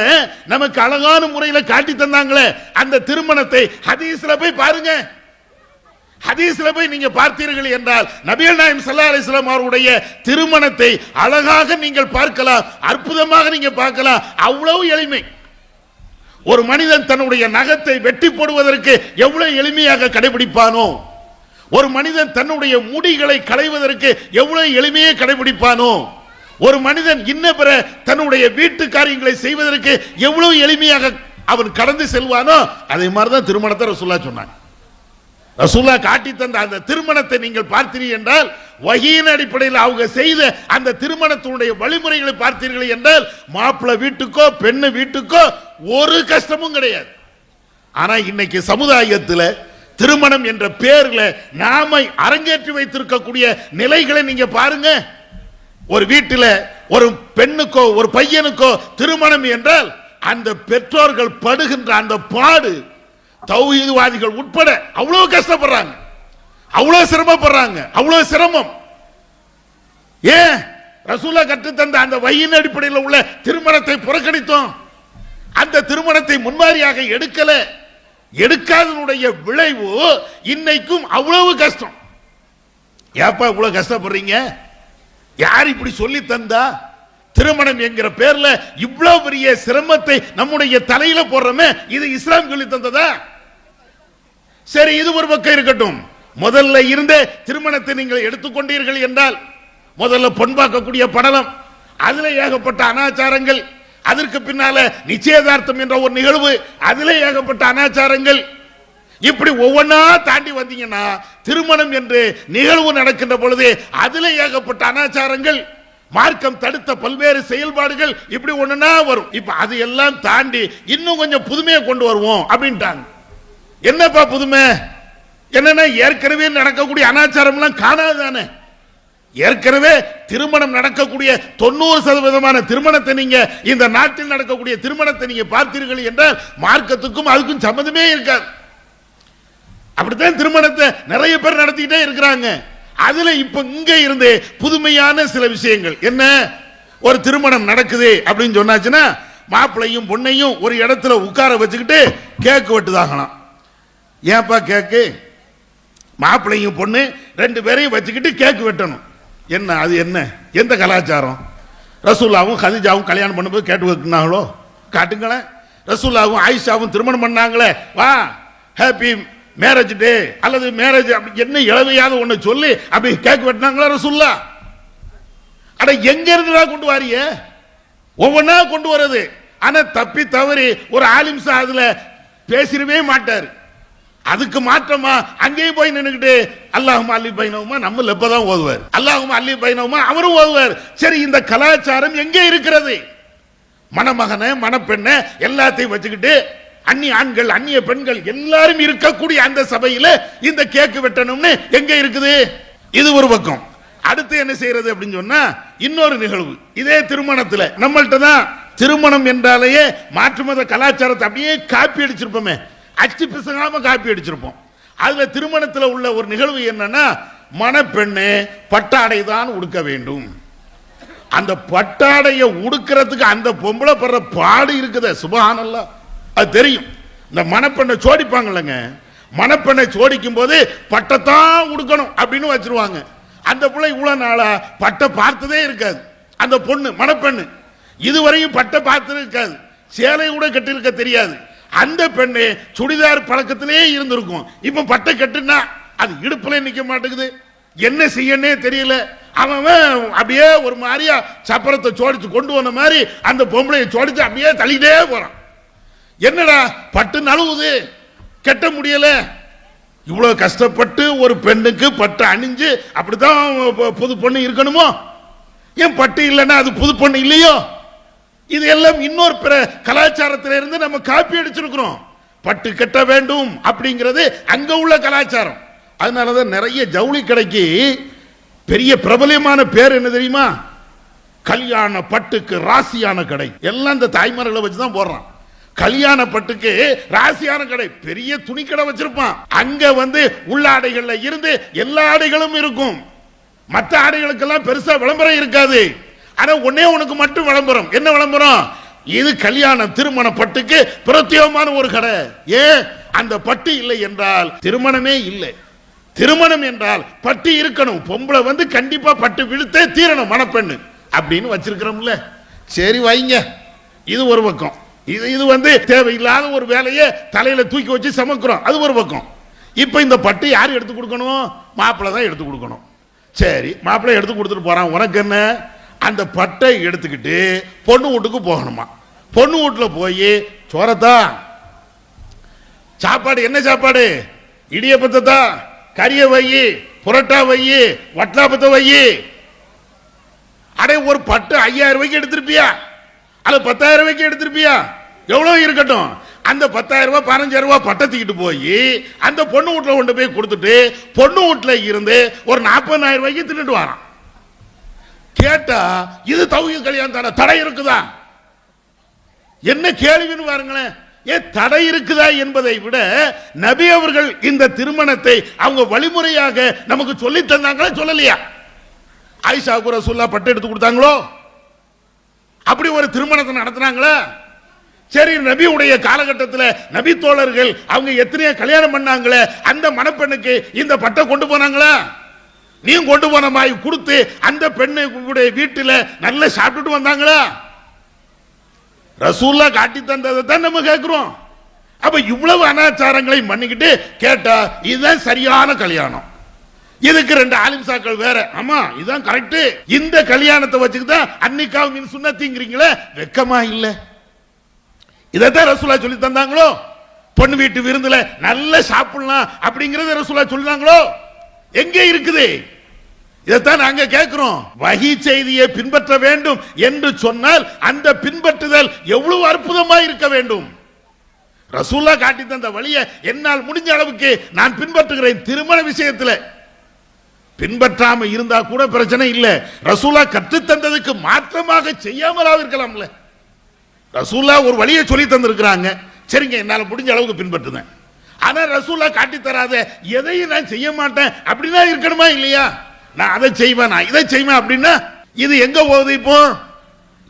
நமக்கு அழகான முறையில் காட்டி தந்தாங்களே, அந்த திருமணத்தை ஹதீஸ்ல போய் பாருங்க. ஹதீஸ்ல போய் நீங்க பார்த்தீர்கள் என்றால் நபிகள் நாயகம் ஸல்லல்லாஹு அலைஹி வஸல்லம் அவருடைய திருமணத்தை அழகாக நீங்கள் பார்க்கலாம், அற்புதமாக நீங்க பார்க்கலாம். அவ்வளவு எளிமை. ஒரு மனிதன் தன்னுடைய நகத்தை வெட்டி போடுவதற்கு எவ்வளவு எளிமையாக கடைபிடிப்பானோ, ஒரு மனிதன் தன்னுடைய முடிகளை களைவதற்கு எவ்வளவு எளிமையை கடைபிடிப்பானோ, ஒரு மனிதன் இன்ன பிற தன்னுடைய வீட்டு காரியங்களை செய்வதற்கு எவ்வளவு எளிமையாக அவன் கடந்து செல்வானோ அதே மாதிரிதான் திருமணத்தை ரசூலுல்லாஹ் சொன்னாங்க. ரசூலுல்லாஹ் காட்டி தந்த அந்த திருமணத்தை நீங்கள் பார்த்தீர்கள் என்றால், வஹீயின் அடிப்படையில் அவங்க செய்த அந்த திருமணத்தினுடைய வழிமுறைகளை பார்த்தீர்கள் என்றால், மாப்பிள்ளை வீட்டுக்கோ பெண்ணு வீட்டுக்கோ ஒரு கஷ்டமும் கிடையாது. ஆனா இன்னைக்கு சமுதாயத்தில் திருமணம் என்ற பேர்ல நாம அரங்கேற்றி வைத்திருக்கக்கூடிய நிலைகளை நீங்க பாருங்க. ஒரு வீட்டில் ஒரு பெண்ணுக்கோ ஒரு பையனுக்கோ திருமணம் என்றால் அந்த பெற்றோர்கள் படுகின்ற அந்த பாடு தௌஹீத்வாதிகள் உட்பட அவ்வளவு கஷ்டப்படுறாங்க, அவ்வளவு சிரமப்படுறாங்க, அவ்வளவு சிரமம். ஏன் ரசூலுல்லாஹ் கற்று தந்த அந்த வஹீயின் அடிப்படையில் உள்ள திருமணத்தை புறக்கணித்தோம், அந்த திருமணத்தை முன்மாதிரியாக எடுக்கல. எடுக்காதனுடைய விளைவு இன்னைக்கும் அவ்வளவு கஷ்டம். ஏப்பா இவ்வளவு கஷ்டப்படுறீங்க, யார் இப்படி சொல்லி தந்தா? திருமணம் என்கிற பேர்ல இவ்வளவு பெரிய சிரமத்தை நம்முடைய தலையில போடுறோமே, இது இஸ்லாம் சொல்லி தந்ததா? சரி, இது ஒரு பக்கம் இருக்கட்டும். முதல்ல இருந்த திருமணத்தை நீங்கள் எடுத்துக்கொண்டீர்கள் என்றால், முதல்ல பொன் பார்க்கக்கூடிய படலம், அதுல ஏகப்பட்ட அனாச்சாரங்கள், அதற்கு பின்னால நிச்சயதார்த்தம் என்ற ஒரு நிகழ்வு, அதுல ஏகப்பட்ட அனாச்சாரங்கள். இப்படி ஒவ்வொன்னா தாண்டி வந்தீங்கன்னா திருமணம் என்று நிகழ்வு நடக்கின்ற பொழுது அதுல ஏகப்பட்ட அனாச்சாரங்கள். மார்க்கம் தடுத்த பல்வேறு செயல்பாடுகள் இப்படி ஒண்ணுனா வரும். இப்ப அது எல்லாம் தாண்டி இன்னும் கொஞ்சம் புதுமையை கொண்டு வருவோம் அப்படின்ட்டாங்க. என்னப்பா புதுமை? என்னன்னா ஏற்கனவே நடக்கக்கூடிய அனாச்சாரம் எல்லாம் காணாதானே. ஏற்கனவே திருமணம் நடக்கக்கூடிய 90% திருமணத்தை நீங்க இந்த நாட்டில் நடக்கக்கூடிய திருமணத்தை நீங்க பார்த்தீர்கள் என்றால் மார்க்கத்துக்கும் அதுக்கும் சம்பந்தமே இருக்காது. அப்படித்தான் திருமணத்தை நிறைய பேர் நடத்திக்கிட்டே இருக்கிறாங்க. அதுல இப்ப இங்க இருந்து புதுமையான சில விஷயங்கள் என்ன, ஒரு திருமணம் நடக்குது அப்படின்னு சொன்னாச்சுன்னா மாப்பிள்ளையும் பொண்ணையும் ஒரு இடத்துல உட்கார வச்சுக்கிட்டு கேக்கு வெட்டுதாகலாம். ஏன்பா கேக்கு? மாப்பிள்ளையும் பொண்ணு 2 பேரையும் வச்சுக்கிட்டு கேக்கு வெட்டணும். என்ன அது? என்ன எந்த கலாச்சாரம்? ரசூல்லாவும் கதீஜாவும் கல்யாணம் பண்ணும்போது கேட்டு வைக்கிறாங்களோ? காட்டுங்களேன். ரசூல்லாவும் ஆயிஷாவும் திருமணம் பண்ணாங்களே, வா ஹாப்பி மேரேஜ் டே அல்லது மேரேஜ் என்ன இளவையாத ஒண்ணு சொல்லி அப்படி கேக் வெட்டினாங்களா ரசூல்லா? அட எங்க இருந்துடா கொண்டு வாரிய? ஒவ்வொன்னா கொண்டு வர்றது. ஆனா தப்பி தவறி ஒரு ஆலிம்சா அதுல பேசிடவே மாட்டாரு. அதுக்கு மாற்றமா அங்கேயும் போய் நின்னுக்கிட்டு அல்லாஹும் அல்லி பைனவுமா நம்ம லெப்பதான் ஓதுவார், அல்லாஹும் அல்லி பைனவுமா அவரும் ஓதுவார். சரி, இந்த கலாச்சாரம் எங்கே இருக்கிறது? மணமகனை மணப்பெண்ணை எல்லாத்தையும் வச்சுக்கிட்டு அந்நிய ஆண்கள் அந்நிய பெண்கள் எல்லாரும் இருக்கக்கூடிய அந்த சபையில இந்த கேக்கு வெட்டணும்னு எங்க இருக்குது? இது ஒரு பக்கம். அடுத்து என்ன செய்யறது அப்படின்னு சொன்னா இன்னொரு நிகழ்வு. இதே திருமணத்துல நம்மள்ட்ட தான் திருமணம் என்றாலேயே மாற்று மத கலாச்சாரத்தை அப்படியே காப்பி அடிச்சிருப்போமே, அச்சு பிசகாம காப்பி அடிச்சிருப்போம். அதுல திருமணத்துல உள்ள ஒரு நிகழ்வு என்னன்னா மணப்பெண்ணு பட்டாடை தான் உடுக்க வேண்டும். அந்த பட்டாடையை உடுக்கிறதுக்கு அந்த பொம்பளை படுற பாடு இருக்குதே சுப்ஹானல்லாஹ். அது தெரியும். இந்த மணப்பெண்ணை சோடிப்பாங்கல்லங்க, மணப்பெண்ணை சோடிக்கும் போது பட்டத்தான் உடுக்கணும் அப்படின்னு வச்சிருவாங்க. அந்த பிள்ளை இவ்வளவு நாளா பட்டை பார்த்ததே இருக்காது. அந்த பொண்ணு மணப்பெண்ணு இதுவரையும் பட்டை பார்த்ததே இருக்காது, சேலை கூட கட்டிருக்க தெரியாது. அந்த பெண்ணு சுடிதார் பழக்கத்திலே இருந்திருக்கும். இப்ப பட்டை கட்டுனா அது இடுப்புல நிக்க மாட்டேங்குது, என்ன செய்யனே தெரியல. அவன் அப்படியே ஒரு மாதிரியா சப்பரத்தை சோடிச்சு கொண்டு வந்த மாதிரி அந்த பொம்பளையை சோடிச்சு அப்படியே தள்ளிட்டே போறான். என்னடா பட்டு நழுவுது, கட்ட முடியல. இவ்வளவு கஷ்டப்பட்டு ஒரு பெண்ணுக்கு பட்டு அணிஞ்சு அப்படித்தான் புது பொண்ணு இருக்கணுமோ? ஏன் பட்டு இல்லைன்னா அது புது பொண்ணு இல்லையோ? இது எல்லாம் இன்னொரு பிற கலாச்சாரத்திலிருந்து நம்ம காப்பி அடிச்சிருக்கிறோம். பட்டு கட்ட வேண்டும் அப்படிங்கிறது அங்க உள்ள கலாச்சாரம். அதனாலதான் நிறைய ஜவுளி கடைக்கு பெரிய பிரபலமான பேர் என்ன தெரியுமா? கல்யாண பட்டுக்கு ராசியான கடை. எல்லாம் இந்த தாய்மார்களை வச்சுதான் போடுறான். கல்யாண பட்டுக்கு ராசியான கடை, பெரிய துணி கடை வச்சிருப்பான். அங்க உள்ளாடைகள்ல இருந்து எல்லா ஆடைகளும் இருக்கும். மற்ற ஆடைகளுக்கெல்லாம் பெருசா விளம்பரம் இருக்காது. ஆனா ஒன்னே உனக்கு மட்டும் விளம்பரம். என்ன விளம்பரம்? இது கல்யாண திருமண பட்டுக்கு பிரத்யேகமான ஒரு கடை. ஏன்? அந்த பட்டு இல்லை என்றால் திருமணமே இல்லை. திருமணம் என்றால் பட்டு இருக்கணும். பொம்பளை கண்டிப்பா பட்டு விழுத்தே தீரணும் மணப்பெண்ணு அப்படின்னு வச்சிருக்கிறோம்ல. சரி வைங்க, இது ஒரு பக்கம். இது தேவையில்லாத ஒரு வேலையை தலையில தூக்கி வச்சு சமைக்கிறோம், அது ஒரு பக்கம். இப்ப இந்த பட்டு யார் எடுத்து கொடுக்கணும்? மாப்பிள்ளை தான் எடுத்து கொடுக்கணும். சரி, மாப்பிள்ளை எடுத்து கொடுத்துட்டு போறான். உனக்கு என்ன? அந்த பட்டை எடுத்துக்கிட்டு பொண்ணு வீட்டுக்கு போகணுமா? பொண்ணு வீட்டுல போய் சோறத்தா சாப்பாடு, என்ன சாப்பாடு? இடியப்பத்தை தான், கரிய வையி, புரோட்டா வையி, வட்லாப்பத்தை வையி. அடே, ஒரு பட்டு 5000 ரூபாய்க்கு எடுத்திருப்பியா அல்ல 10,000 ரூபாய்க்கு எடுத்திருப்பியா? எவ்வளவு இருக்கட்டும், அந்த 10,000 ரூபாய் 15,000 ரூபாய் பட்டத்துக்கிட்டு போய் அந்த பொண்ணு வீட்டுல கொண்டு போய் கொடுத்துட்டு பொண்ணு வீட்டுல இருந்து ஒரு 40,000 ரூபாய்க்கு தின்னுட்டு வரான். கேட்டா இது தௌஹீத் கல்யாணம் தானே, தடை இருக்குதா? என்ன கேள்வின்னு பாருங்களேன். ஏன் தடை இருக்குதா என்பதை விட நபி அவர்கள் இந்த திருமணத்தை அவங்க வழிமுறையாக நமக்கு சொல்லி தந்தாங்களா சொல்லலையா? ஆயிஷாவுக்கு ரசூலுல்லாஹ் பட்டு எடுத்து கொடுத்தாங்களோ? அப்படி ஒரு திருமணத்தை நடத்தினாங்களா? சரி, நபியுடைய காலகட்டத்தில் நபி தோழர்கள் அவங்க எத்தனையோ கல்யாணம் பண்ணாங்களே, அந்த மணப்பெண்ணுக்கு இந்த பட்டை கொண்டு போனாங்களா? நீ கொண்டு போன மாதிரி கொடுத்து அந்த பெண்ணுடைய வீட்டில் நல்லா சாப்பிட்டுட்டு வந்தாங்களா? ரசூல்லா காட்டி தந்ததை தான் நம்ம கேட்கிறோம். அப்ப இவ்வளவு அனாச்சாரங்களை பண்ணிக்கிட்டு கேட்டா இதுதான் சரியான கல்யாணம். இதுக்கு 2 ஆலிம்சாக்கள் வேற. ஆமா, இதுதான் கரெக்ட். இந்த கல்யாணத்தை வச்சுக்கிதான் அன்னிக்காவும் மின் சுன்னத்திங்கிறீங்களே, வெக்கமா இல்ல? இதைத்தான் ரசூலா சொல்லி தந்தாங்களோ? பொண்ணு வீட்டு விருந்துல நல்ல சாப்பிடலாம் அப்படிங்கறத ரசூலா சொல்லினாங்களோ? எங்கே இருக்குது? இதைத்தான் நாங்க கேட்கிறோம். வஹி செய்தியை பின்பற்ற வேண்டும் என்று சொன்னால் அந்த பின்பற்றுதல் எவ்வளவு அற்புதமா இருக்க வேண்டும். ரசூல்லா காட்டி தந்த வழியை என்னால் முடிஞ்ச அளவுக்கு நான் பின்பற்றுகிறேன். திருமண விஷயத்தில் பின்பற்றாம இருந்தா கூட பிரச்சனை இல்லை. ரசூல்லா கற்று தந்ததுக்கு மாற்றமாக செய்யாமலா இருக்கலாம்ல. ரசூல்லா ஒரு வழியை சொல்லி தந்திருக்கிறாங்க, சரிங்க என்னால முடிஞ்ச அளவுக்கு பின்பற்றுவேன். ஆனா ரசூல்லா காட்டி தராத எதையும் நான் செய்ய மாட்டேன் அப்படின்னா இருக்கணுமா இல்லையா? நான் அதை செய்வேன், நான் இதை செய்வேன் அப்படின்னா இது எங்க போகுது? இப்போ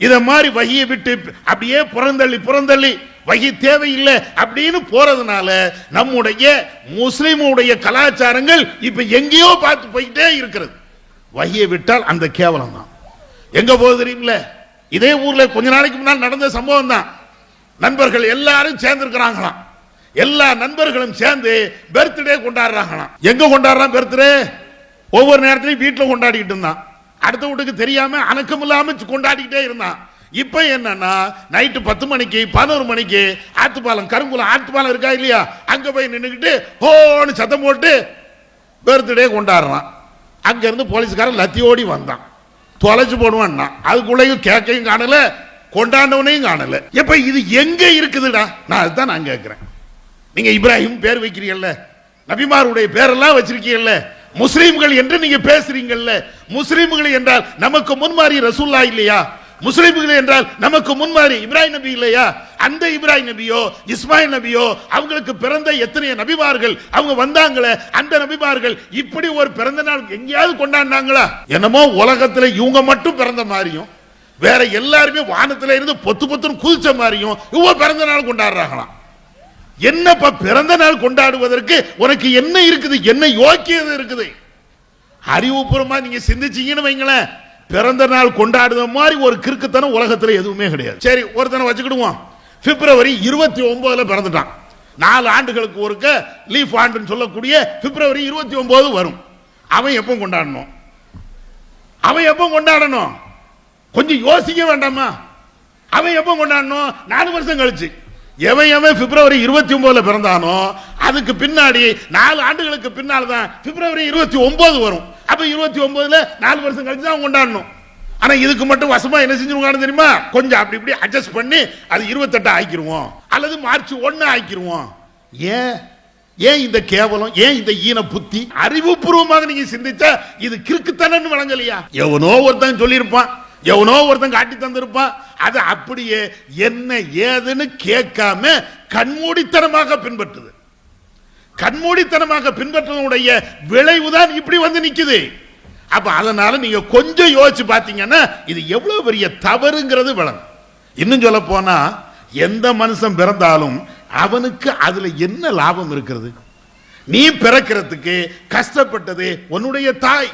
இத மாதிரி வஹியை விட்டு அப்படியே புறந்தள்ளி வஹி தேவையில்லை அப்படின்னு போறதுனால நம்முடைய முஸ்லிமுடைய கலாச்சாரங்கள் இப்ப எங்கேயோ பார்த்து போயிட்டே இருக்கிறது. வஹியை விட்டால் அந்த கேவலம் தான். எங்க போகுது தெரியுமில்ல? இதே ஊர்ல கொஞ்ச நாளைக்கு முன்னால் நடந்த சம்பவம் தான். நண்பர்கள் எல்லாரும் சேர்ந்து இருக்கிறாங்களாம். எல்லா நண்பர்களும் சேர்ந்து பர்த்டே கொண்டாடுறாங்களாம். எங்க கொண்டாடுறான் பர்த்டே? ஒவ்வொரு நேரத்திலையும் வீட்டில் கொண்டாடிட்டு இருந்தான். அடுத்த வீட்டுக்கு தெரியாம அணக்கம் இல்லாம கொண்டாடிக்கிட்டே இருந்தான். இப்ப என்னன்னா நைட்டு 10 மணிக்கு 11 மணிக்கு ஆத்துப்பாலம், கருங்குளம் ஆத்துப்பாலம் இருக்கா இல்லையா, அங்க போய் நின்றுக்கிட்டு ஹோன்னு சத்தம் போட்டு பர்த்டே கொண்டாடுறான். அங்க இருந்து போலீஸ்காரன் லத்தியோடி வந்தான். தொலைச்சு போடுவான்னா அதுக்குள்ளேயும் கேக்கையும் காணல, கொண்டாண்டவனையும் காணல. இப்ப இது எங்க இருக்குதுடா? நான் அதுதான் நான் கேட்கிறேன். நீங்க இப்ராஹிம் பேர் வைக்கிறீங்கல்ல, நபிமாருடைய பேரெல்லாம் வச்சிருக்கீங்கல்ல, முஸ்லிம்கள் என்று நீங்க பேசுறீங்கல்ல, முஸ்லிம்கள் என்றால் நமக்கு முன்மாறி ரசூல்லா இல்லையா? முஸ்லிம்கள் என்றால் நமக்கு முன்மாறி இப்ராஹிம் நபி இல்லையா? அந்த இப்ராஹிம் நபியோ இஸ்மாயில் நபியோ அவங்களுக்கு பிறந்த எத்தனை நபிமார்கள் அவங்க வந்தாங்களே, அந்த நபிமார்கள் இப்படி ஒரு பிறந்த நாள் எங்கேயாவது கொண்டாடினாங்களா? என்னமோ உலகத்துல இவங்க மட்டும் பிறந்த மாதிரியும் வேற எல்லாருமே வானத்துல இருந்து பொத்துன்னு குதிச்ச மாதிரியும் இவங்க பிறந்த நாள் கொண்டாடுறாங்களாம். என்னப்பா பிறந்த நாள் கொண்டாடுவதற்கு உனக்கு என்ன இருக்குது? என்ன யோக்கியது இருக்குது? அறிவுபூர்வமா நீங்க சிந்திச்சீங்கன்னு வைங்களேன், பிறந்த நாள் கொண்டாடுற மாதிரி ஒரு கிறுக்குத்தனம் உலகத்துல எதுவுமே கிடையாது. சரி, ஒருத்தனை வச்சுக்கிடுவோம். பிப்ரவரி 29 பிறந்துட்டான். 4 ஆண்டுகளுக்கு ஒருக்க லீஃப் ஆண்டுன்னு சொல்லக்கூடிய பிப்ரவரி 29 வரும். அவன் எப்போ கொண்டாடணும்? அவன் எப்போ கொண்டாடணும்? கொஞ்சம் யோசிக்க வேண்டாமா? அவன் எப்போ கொண்டாடணும்? 4 வருஷம் கழிச்சு. எவன் பிப்ரவரி 29 பிறந்தானோ அதுக்கு பின்னாடி 4 ஆண்டுகளுக்கு பின்னால் தான் பிப்ரவரி 29 வரும். அப்ப 29ல 4 வருஷம் கழிச்சு தான் கொண்டாடணும். ஆனா இதுக்கு மட்டும் வசமா என்ன செஞ்சிருவாங்க தெரியுமா? கொஞ்சம் அப்படி இப்படி அட்ஜஸ்ட் பண்ணி அது 28 ஆக்கிடுவோம் அல்லது மார்ச் 1 ஆக்கிடுவோம். ஏன் இந்த கேவலம்? ஏன் இந்த ஈன புத்தி? அறிவுபூர்வமாக நீங்க சிந்திச்சா இது கிறுக்குத்தனன்னு வழங்கலையா? எவனோ ஒருத்தன் சொல்லியிருப்பான், எவனோ ஒருத்தன் காட்டி தந்திருப்பான். அது அப்படியே என்ன ஏதுன்னு கேட்காம கண்மூடித்தனமாக பின்பற்றுது. கண்மூடித்தனமாக பின்பற்றுவதுடைய விளைவுதான் இப்படி வந்து நிக்குது. அப்ப அதனால நீங்க கொஞ்சம் யோசிச்சு பாத்தீங்கன்னா இது எவ்வளவு பெரிய தவறுங்கிறது விளங்கும். இன்னும் சொல்ல போனா எந்த மனுஷன் பிறந்தாலும் அவனுக்கு அதுல என்ன லாபம் இருக்கிறது? நீ பிறக்கிறதுக்கு கஷ்டப்பட்டது உன்னுடைய தாய்.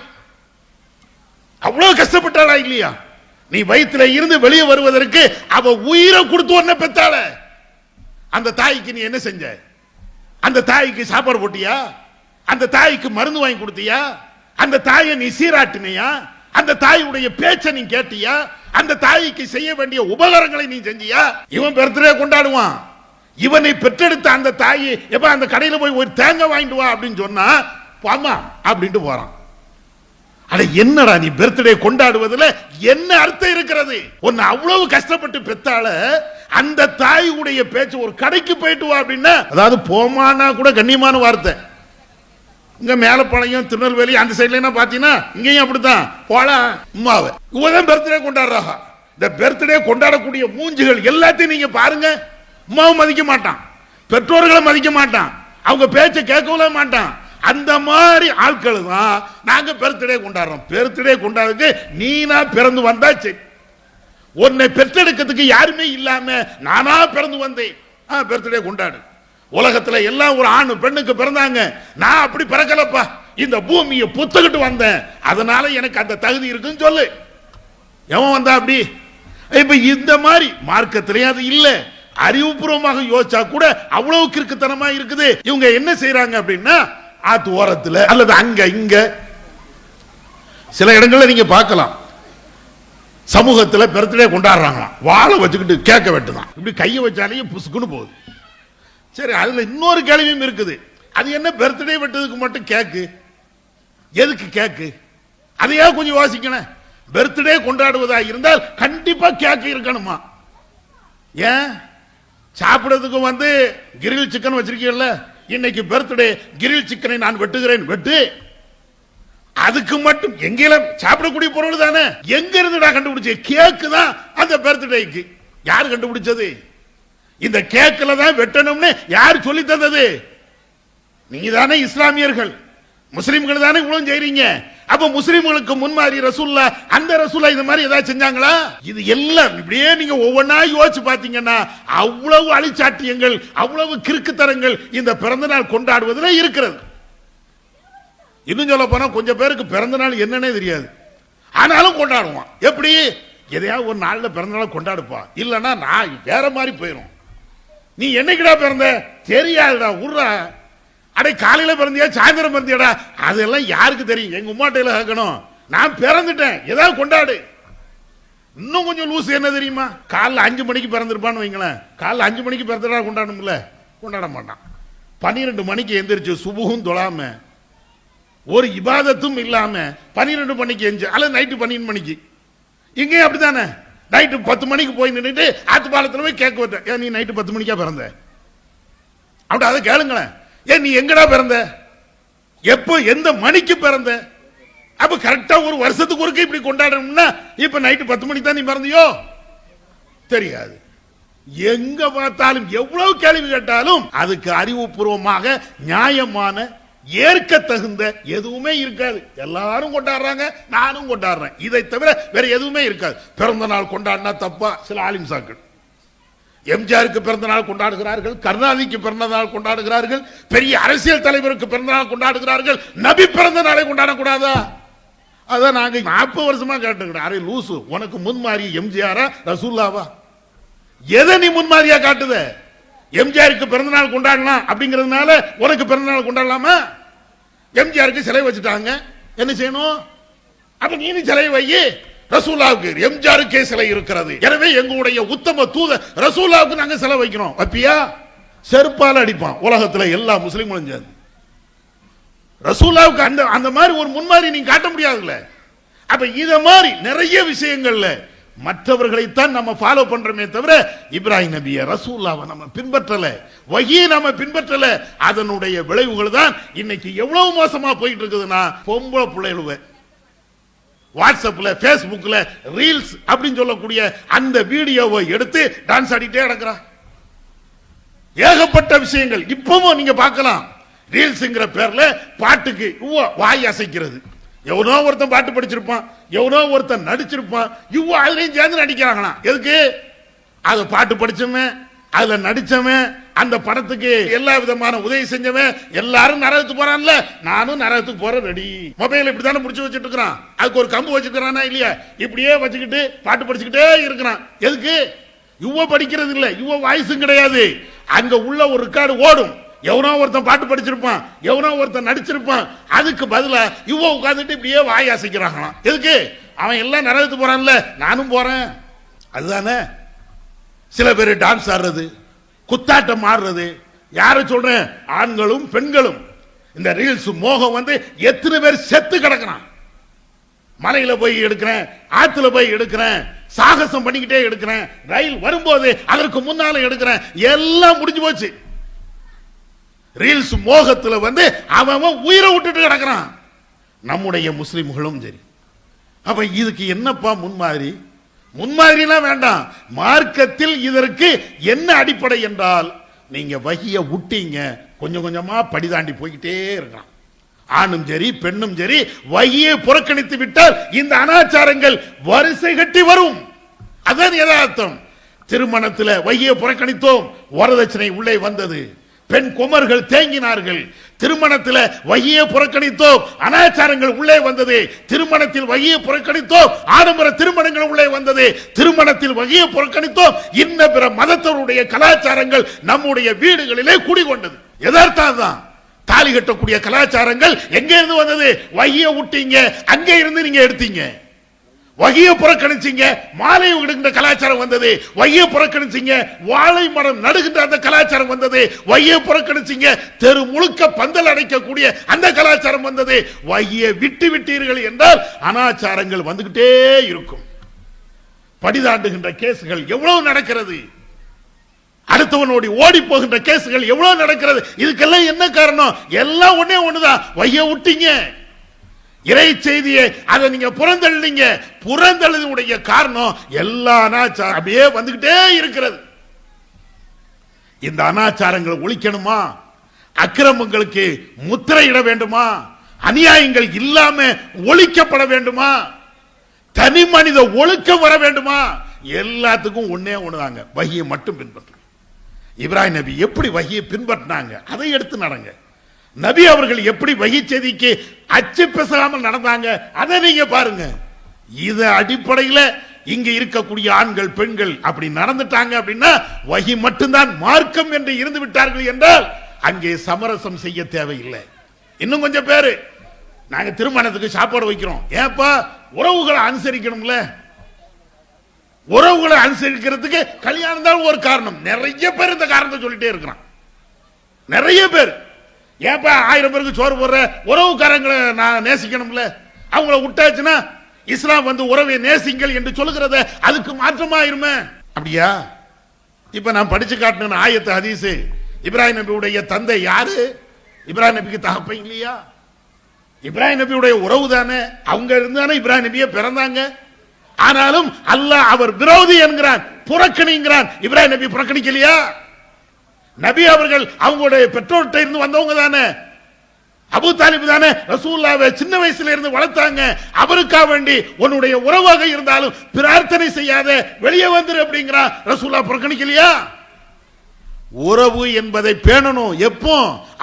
அவ்வளவு கஷ்டப்பட்டாளா இல்லையா? நீ வயிற்றுல இருந்து வெளியே வருவதற்கு அவ உயிரை கொடுத்து ஒன்ன பெத்தாள. அந்த தாய்க்கு நீ என்ன செஞ்ச? அந்த தாய்க்கு சாப்பாடு போட்டியா? அந்த தாய்க்கு மருந்து வாங்கி கொடுத்தியா? அந்த தாயை நீ சீராட்டினியா? அந்த தாயுடைய பேச்சை நீ கேட்டியா? அந்த தாய்க்கு செய்ய வேண்டிய உபகாரங்களை நீ செஞ்சியா? இவன் பர்த்டே கொண்டாடுவான். இவனை பெற்றெடுத்த அந்த தாய் எப்ப அந்த கடையில போய் ஒரு தேங்காய் வாங்கிட்டு வா அப்படின்னு சொன்னா பாமா அப்படின்ட்டு போறான். அட என்னடா நீ பர்த்டே கொண்டாடுவதில் என்ன அர்த்தம் இருக்கிறது? உன்னை அவ்வளவு கஷ்டப்பட்டு பெத்தால அந்த தாயுடைய பேச்சு ஒரு கடைக்கு போயிட்டு வா அப்படின்னா, அதாவது போமானா கூட கண்ணியமான வார்த்தை. இங்க மேலப்பாளையம் திருநெல்வேலி அந்த சைட்ல பாத்தீங்கன்னா இங்கேயும் அப்படித்தான் போலாம் உமாவை இவதான் பர்த்டே கொண்டாடுறாங்க. இந்த பர்த்டே கொண்டாடக்கூடிய மூஞ்சிகள் எல்லாத்தையும் நீங்க பாருங்க. உமாவை மதிக்க மாட்டான், பெற்றோர்களை மதிக்க மாட்டான், அவங்க பேச்சை கேட்கவே மாட்டான். அந்த மாதிரி ஆட்கள் தான் நாங்க பர்த்டே கொண்டாடுறோம். பர்த்டே கொண்டாடுறதுக்கு நீனா பிறந்து வந்தாச்சு. உன்னை பெற்றெடுக்கிறதுக்கு யாருமே இல்லாம நானா பிறந்து வந்தேன். பர்த்டே கொண்டாடு. உலகத்துல எல்லாம் ஒரு ஆணு பெண்ணுக்கு பிறந்தாங்க. நான் அப்படி பிறக்கலப்பா, இந்த பூமியை புத்துக்கிட்டு வந்தேன், அதனால எனக்கு அந்த தகுதி இருக்குன்னு சொல்லு. எவன் வந்தா அப்படி? இப்ப இந்த மாதிரி மார்க்கத்திலேயே அது இல்ல. அறிவுபூர்வமாக யோசிச்சா கூட அவ்வளவு கிறுக்குத்தனமா இருக்குது. இவங்க என்ன செய்யறாங்க அப்படின்னா, ஆத்து ஓரத்துல அல்லது அங்க இங்க சில இடங்கள்ல நீங்க பார்க்கலாம், சமூகத்துல பர்த்டே கொண்டாடுறாங்களாம். வாழை வச்சுக்கிட்டு கேட்க வெட்டுதான், இப்படி கையை வச்சாலேயே புசுக்குன்னு போகுது. சரி, அதுல இன்னொரு கேள்வியும் இருக்குது. அது என்ன பர்த்டே வெட்டதுக்கு மட்டும் கேக்கு? எதுக்கு கேக்கு? அதையா கொஞ்சம் யோசிக்கணும். பர்த்டே கொண்டாடுவதா இருந்தால் கண்டிப்பா கேக் இருக்கணுமா? ஏன் சாப்பிடுறதுக்கு வந்து கிரில் சிக்கன் வச்சிருக்கீங்கல்ல, இன்னைக்கு பர்த்டே கிரில் சிக்கனை நான் வெட்டுகிறேன், வெட்டு. அதுக்கு மட்டும் எங்கேயும் சாப்பிடக்கூடிய பொருள் தானே. எங்க இருந்துடா கண்டுபிடிச்ச? கேக்கு தான் அந்த பர்த்டேக்கு. யார் கண்டுபிடிச்சது? இந்த கேக்ல தான் வெட்டணும்னு யார் சொல்லி தந்தது? நீங்க தானே இஸ்லாமியர்கள், முஸ்லிம்கள் தானே இவ்வளவு செய்றீங்க. அப்ப முஸ்லிம்களுக்கு முன்மாதிரி ரசூல்லா, அந்த ரசூல்லா இந்த மாதிரி ஏதாவது செஞ்சாங்களா? இது எல்லாம் இப்படியே நீங்க ஒவ்வொன்னா யோசிச்சு பாத்தீங்கன்னா அவ்வளவு அழிச்சாட்டியங்கள், அவ்வளவு கிறுக்குத்தரங்கள் இந்த பிறந்த நாள் கொண்டாடுவதில் இருக்கிறது. இன்னும் சொல்ல போனா கொஞ்சம் பேருக்கு பிறந்த நாள் என்னன்னே தெரியாது, ஆனாலும் கொண்டாடுவான். எப்படி? எதையாவது ஒரு நாள்ல பிறந்த நாள் கொண்டாடுப்பா, இல்லன்னா நான் வேற மாதிரி போயிடும். நீ என்னைக்குடா பிறந்த? தெரியாதுடா, உர்றா. அடே காலையில பிறந்தியா சாயந்தரம் பிறந்தியாடா? அதெல்லாம் யாருக்கு தெரியும்? எங்க உமாட்டையில கேட்கணும். நான் பிறந்துட்டேன், ஏதாவது கொண்டாடு. இன்னும் கொஞ்சம் லூஸ் என்ன தெரியுமா? காலைல 5 மணிக்கு பிறந்திருப்பான்னு வைங்களேன், காலைல 5 மணிக்கு பிறந்தா கொண்டாடணும்ல, கொண்டாட மாட்டான். 12 மணிக்கு எந்திரிச்சு சுபுகும் தொழாம ஒரு இபாதத்தும் இல்லாம 12 மணிக்கு எஞ்சி, அல்லது நைட்டு 12 மணிக்கு. இங்கேயும் அப்படித்தானே, நைட்டு 10 மணிக்கு போய் நின்றுட்டு ஆத்துப்பாலத்தில் போய் கேட்க வந்தேன். ஏன் நீ நைட்டு 10 மணிக்கா பிறந்த? அப்படி அதை கேளுங்களேன். ஏன் நீ எங்கடா பிறந்த? எப்போ எந்த மணிக்கு பிறந்த? அப்ப கரெக்டா ஒரு வருஷத்துக்கு ஒருக்க இப்படி கொண்டாடணும்னா இப்ப நைட்டு 10 மணிக்கு தான் நீ பிறந்தியோ? தெரியாது. எங்க பார்த்தாலும் எவ்வளவு கேள்வி கேட்டாலும் அதுக்கு அறிவுபூர்வமாக நியாயமான ஏற்க தகுந்த எதுவுமே இருக்காது. எல்லாரும் கொண்டாடுறாங்க, நானும் கொண்டாடுறேன், இதை தவிர வேற எதுவுமே இருக்காது. பிறந்த நாள் கொண்டாடினா தப்பா? சில ஆலிம்சாக்கள் எம்ஜிஆருக்கு பிறந்த நாள் கொண்டாடுகிறார்கள், கருணாநிதிக்கு பிறந்த நாள் கொண்டாடுகிறார்கள், பெரிய அரசியல் தலைவருக்கு பிறந்த நாள் கொண்டாடுகிறார்கள். நபி பிறந்த நாளை கொண்டாடக்கூடாதா? அதான் நாங்க 40 வருஷமா கேட்டுக்கிறோம். அரே லூசு, உனக்கு முன்மாறி எம்ஜிஆரா ரசூல்லாவா? எதை நீ முன்மாதிரியா காட்டுத? எம்ஜிஆருக்கு பிறந்த நாள் கொண்டாடலாம் அப்படிங்கிறதுனால உனக்கு பிறந்த நாள் கொண்டாடலாமா? எம்ஜிஆருக்கு சிலை வச்சுட்டாங்க, என்ன செய்யணும்? அப்ப நீ சிலை வை. ரசூலாவுக்கு எம்ஜிஆருக்கே சிலை இருக்கிறது, எனவே எங்களுடைய உத்தம தூத ரசூலாவுக்கு நாங்க சிலை வைக்கிறோம். அப்பியா செருப்பால அடிப்பான் உலகத்துல எல்லா முஸ்லிம்களும் சேர்ந்து. ரசூலாவுக்கு அந்த அந்த மாதிரி ஒரு முன்மாதிரி நீங்க காட்ட முடியாதுல்ல. அப்ப இத மாதிரி நிறைய விஷயங்கள்ல மற்றவர்களைத்தான் நம்ம ஃபாலோ பண்றோமே தவிர இப்ராஹிம் நபிய ரசூல்லாவை நம்ம பின்பற்றல, வஹியை நம்ம பின்பற்றல. அதனுடைய விளைவுகள் தான் இன்னைக்கு எவ்வளவு மோசமா போயிட்டு இருக்குதுன்னா, பொம்பளை பிள்ளைகளுவ வாட்ஸ்அப்ல பேஸ்புக்ல ரீல்ஸ் அப்படின்னு சொல்லக்கூடிய அந்த வீடியோவை எடுத்து டான்ஸ் ஆடிட்டே கிடக்குறா. ஏகப்பட்ட விஷயங்கள் இப்பவும் நீங்க பார்க்கலாம். ரீல்ஸ்ங்கிற பேர்ல பாட்டுக்கு வாய் அசைக்கிறது. எவனோ ஒருத்தன் பாட்டு படிச்சிருப்பான், எவனோ ஒருத்தன் நடிச்சிருப்பான், இவ்வளோ அதுலயும் சேர்ந்து நடிக்கிறாங்களாம். எதுக்கு? அது பாட்டு படிச்சவன், அதுல நடிச்சவன், அந்த படத்துக்கு எல்லா விதமான உதவி செஞ்சவன் எல்லாரும் நரகத்துக்கு போறான்ல, நானும் நரகத்துக்கு போற ரெடி. மொபைல் இப்படித்தானே முடிச்சு வச்சுட்டு இருக்கிறான், அதுக்கு ஒரு கம்பு வச்சுக்கிறானா இல்லையா? இப்படியே வச்சுக்கிட்டு பாட்டு படிச்சுக்கிட்டே இருக்கிறான். எதுக்கு? இவ்வளோ படிக்கிறது இல்ல, இவ்வளோ வாய்ஸும் கிடையாது. அங்க உள்ள ஒரு ரெக்கார்டு ஓடும். எவனோ ஒருத்தன் பாட்டு படிச்சிருப்பான், எவனோ ஒருத்தன் நடிச்சிருப்பான், அதுக்கு பதிலா இவ உட்கார்ந்துட்டு இப்படியே வாய் அசைக்கிறாங்களாம். எதுக்கு? அவன் எல்லாம் நரகத்துக்கு போறான்ல, நானும் போறேன். அதுதானே. சில பேர் டான்ஸ் ஆடுறது, குத்தாட்டம் ஆடுறது. யார சொல்றேன்? ஆண்களும் பெண்களும். இந்த ரீல்ஸ் மோகம் வந்து எத்தனை பேர் செத்து கிடக்கிறான். மலையில போய் எடுக்கிறேன், ஆத்துல போய் எடுக்கிறேன், சாகசம் பண்ணிக்கிட்டே எடுக்கிறேன், ரயில் வரும்போது அதற்கு முன்னால எடுக்கிறேன், எல்லாம் முடிஞ்சு போச்சு. ரீல்ஸ் மோகத்துல வந்து அவன் உயிரை விட்டுட்டு கிடக்கிறான். நம்முடைய முஸ்லிம்களும் சரி. அப்ப இதுக்கு என்னப்பா முன்மாதிரி? முன்மாதிரிலாம் வேண்டாம். மார்க்கத்தில் இதற்கு என்ன அடிப்படை என்றால், நீங்க வஹிய விட்டீங்க, கொஞ்சம் கொஞ்சமா படிதாண்டி போய்கிட்டே இருக்கான். ஆணும் சரி பெண்ணும் சரி வஹியை புறக்கணித்து விட்டால் இந்த அனாச்சாரங்கள் வரிசை கட்டி வரும். அதான் யதார்த்தம். திருமணத்தில் வஹியை புறக்கணித்தோம், வரதட்சணை உள்ளே வந்தது, பெண் குமர்கள் தேங்கினார்கள். திருமணத்தில் வஹியை புறக்கணித்தோம், அனாச்சாரங்கள் உள்ளே வந்தது. திருமணத்தில் வஹியை புறக்கணித்தோம், ஆடம்பர திருமணங்கள் உள்ளே வந்தது. திருமணத்தில் வஹியை புறக்கணித்தோம், இன்ன பிற மதத்தவருடைய கலாச்சாரங்கள் நம்முடைய வீடுகளிலே குடிகொண்டது. யதார்த்தம் தான். தாலி கட்டக்கூடிய கலாச்சாரங்கள் எங்க இருந்து வந்தது? வஹியை விட்டீங்க, அங்கே இருந்து நீங்க எடுத்தீங்க. வகியை புறக்கணிச்சீங்க, மாலை விடுகின்ற கலாச்சாரம் வந்தது. வகியை புறக்கணிச்சீங்க, வாழை மரம் நடுகின்ற அந்த கலாச்சாரம் வந்தது. வகியை புறக்கணிச்சீங்க, தெரு முழுக்க பந்தல் அடைக்கக்கூடிய அந்த கலாச்சாரம் வந்தது. வகியை விட்டு விட்டீர்கள் என்றால் அனாச்சாரங்கள் வந்துகிட்டே இருக்கும். படிதாண்டுகின்ற கேசுகள் எவ்வளவு நடக்கிறது, அடுத்தவனோடி ஓடி போகின்ற கேசுகள் எவ்வளவு நடக்கிறது. இதுக்கெல்லாம் என்ன காரணம்? எல்லாம் ஒண்ணே ஒண்ணுதான், வகியை விட்டீங்க. இறை செய்தியை அதை நீங்க புறந்தள்ளீங்க. புறந்தள்ளுடைய காரணம் எல்லா அனாச்சாரம் அப்படியே வந்துகிட்டே இருக்கிறது. இந்த அனாச்சாரங்களை ஒழிக்கணுமா, அக்கிரமங்களுக்கு முத்திரையிட வேண்டுமா, அநியாயங்கள் இல்லாம ஒழிக்கப்பட வேண்டுமா, தனி மனித ஒழுக்கம் வர வேண்டுமா, எல்லாத்துக்கும் ஒன்னே ஒண்ணுதாங்க, வகியை மட்டும் பின்பற்ற. இப்ராஹிம் நபி எப்படி வகியை பின்பற்றினாங்க அதை எடுத்து நடங்க. நபி அவர்கள் எப்படி வகி செய்திக்கு அச்சு பேசாமல் நடந்தாங்க அதை நீங்க பாருங்க. இது அடிப்படையில் இங்க இருக்கக்கூடிய ஆண்கள் பெண்கள் அப்படி நடந்துட்டாங்க அப்படின்னா வகி மட்டும்தான் மார்க்கம் என்று இருந்து விட்டார்கள் என்றால் அங்கே சமரசம் செய்ய தேவையில்லை. இன்னும் கொஞ்சம் பேரு நாங்க திருமணத்துக்கு சாப்பாடு வைக்கிறோம், ஏப்பா உறவுகளை அனுசரிக்கணும்ல. உறவுகளை அனுசரிக்கிறதுக்கு கல்யாணம் தான் ஒரு காரணம். நிறைய பேர் இந்த காரணத்தை சொல்லிட்டே இருக்கிறான். நிறைய பேர் ஏப்பா 1000 பேருக்கு சோறு போடுற, உறவுக்காரங்களை நான் நேசிக்கணும்ல. அவங்கள விட்டாச்சுன்னா இஸ்லாம் வந்து உறவை நேசிங்கள் என்று சொல்லுகிறத அதுக்கு மாற்றமா இருமே. அப்படியா? இப்ப நான் படிச்சு காட்டின ஆயத்து ஹதீஸ், இப்ராஹிம் நபியுடைய தந்தை யாரு? இப்ராஹிம் நபிக்கு தகப்பன் இல்லையா? இப்ராஹிம் நபியுடைய உறவு தானே, அவங்க இருந்தானே இப்ராஹிம் நபியை பிறந்தாங்க. ஆனாலும் அல்லாஹ் அவர் விரோதி என்கிறான், புறக்கணிங்கிறான். இப்ராஹிம் நபி புறக்கணிக்கலையா? நபி அவர்கள் அவங்களுடைய பெற்றோர்கிட்ட இருந்து வந்தவங்க தானே. அபூ தாலிப் தானே ரசூலுல்லாஹ்வை சின்ன வயசுல இருந்து வளர்த்தாங்க. அவருக்காக வேண்டி உன்னுடைய உறவாக இருந்தாலும் பிரார்த்தனை செய்யாத வெளியே வந்துரு அப்படிங்கிறான். ரசூலுல்லாஹ் புறக்கணிக்கலையா? உறவு என்பதை பேணணும். எப்போ?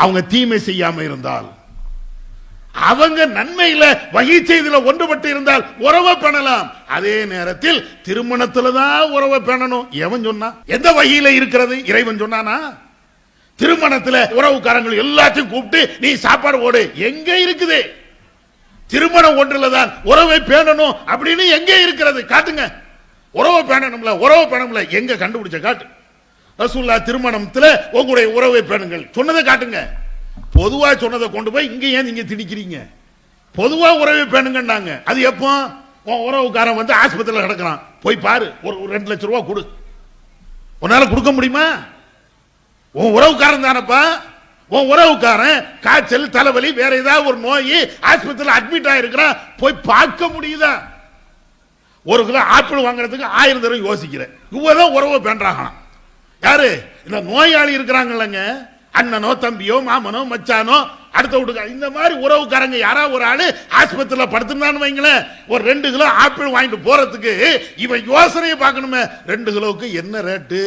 அவங்க தீமை செய்யாம இருந்தால், அவங்க நன்மையில வகி செய்தில ஒன்றுபட்டு இருந்தால் உறவை பேணலாம். அதே நேரத்தில் திருமணத்துல தான் உறவை பேணணும். எவன் சொன்னா? எந்த வகையில இருக்கிறது? இறைவன் சொன்னானா? திருமணத்துல உறவுக்காரங்கள் எல்லாத்தையும் கூப்பிட்டு நீ சாப்பாடு போடு, எங்க இருக்குது? திருமணம் ஒன்றுல தான் உறவை பேணணும் அப்படின்னு எங்க இருக்கிறது? காட்டுங்க. உறவை பேணணும்ல, உறவை பேணணும்ல, எங்க கண்டுபிடிச்ச காட்டு. ரசூலுல்லாஹ் திருமணத்துல உங்களுடைய உறவை பேணுங்கள் சொன்னதை காட்டுங்க. பொதுவா சொன்னதை கொண்டு போய் இங்க ஏன் நீங்க திணிக்கிறீங்க? பொதுவா உறவை பேணுங்கன்னாங்க. அது எப்போ? உன் உறவுக்காரன் வந்து ஆஸ்பத்திரியில் கிடக்கிறான், போய் பாரு, ஒரு 2 லட்சம் ரூபாய் கொடு. உன்னால கொடுக்க முடியுமா? உன் உறவுக்காரன் தானப்பா. உன் உறவுக்காரன் காய்ச்சல் தலைவலி வேற ஏதாவது ஒரு நோய் ஆஸ்பத்திரியில் அட்மிட் ஆயிருக்கிறான், போய் பார்க்க முடியுதா? 1 கிலோ ஆப்பிள் வாங்குறதுக்கு 1000 தடவை யோசிக்கிறேன். இவதான் உறவை பேண்டாகலாம். யாரு? இந்த நோயாளி இருக்கிறாங்கல்லங்க, அண்ணனோ தம்பியோ மாமனோ மச்சானோ அடுத்த வீட்டுக்கு, இந்த மாதிரி உறவுக்காரங்க யாராவது ஒரு ஆளு ஆஸ்பத்திரியில் படுத்துனான்னு வைங்களேன், ஒரு 2 கிலோ ஆப்பிள் வாங்கிட்டு போறதுக்கு இவன் யோசனையை பார்க்கணுமே. 2 கிலோவுக்கு என்ன ரேட்டு?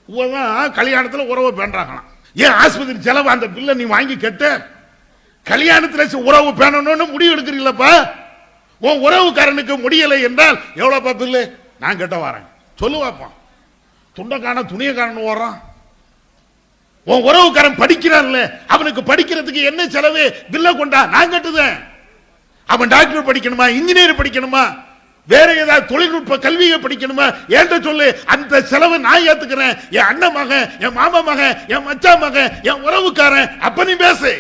இவதான் கல்யாணத்தில் உறவை பேண்டாகலாம். ஏன் ஆஸ்பத்திரி செலவு அந்த பில்லை நீ வாங்கி கட்ட? கல்யாணத்தில் உறவு பேணணும்னு முடிவு எடுக்கிறீங்களப்பா. உன் உறவுக்காரனுக்கு முடியலை என்றால் எவ்வளவுப்பா பில்லு? நான் கட்ட வரேன் சொல்லுவாப்பா. துண்டக்கான துணியக்காரன் ஓடுறான். உன் உறவுக்காரன் படிக்கிறான்ல, அவனுக்கு படிக்கிறதுக்கு என்ன செலவு? பில்ல கொண்டா, நான் கட்டுதேன். அவன் டாக்டர் படிக்கணுமா, இன்ஜினியர் படிக்கணுமா, வேற ஏதாவது தொழில்நுட்ப கல்வியை படிக்கணுமா, ஏன்ட்ட சொல்லு, அந்த செலவு நான் ஏத்துக்கிறேன். என் அண்ணன் மகன், என் மாமா மகன், என் மச்சா மகன், என் உறவுக்காரன். அப்ப நீ பேசு.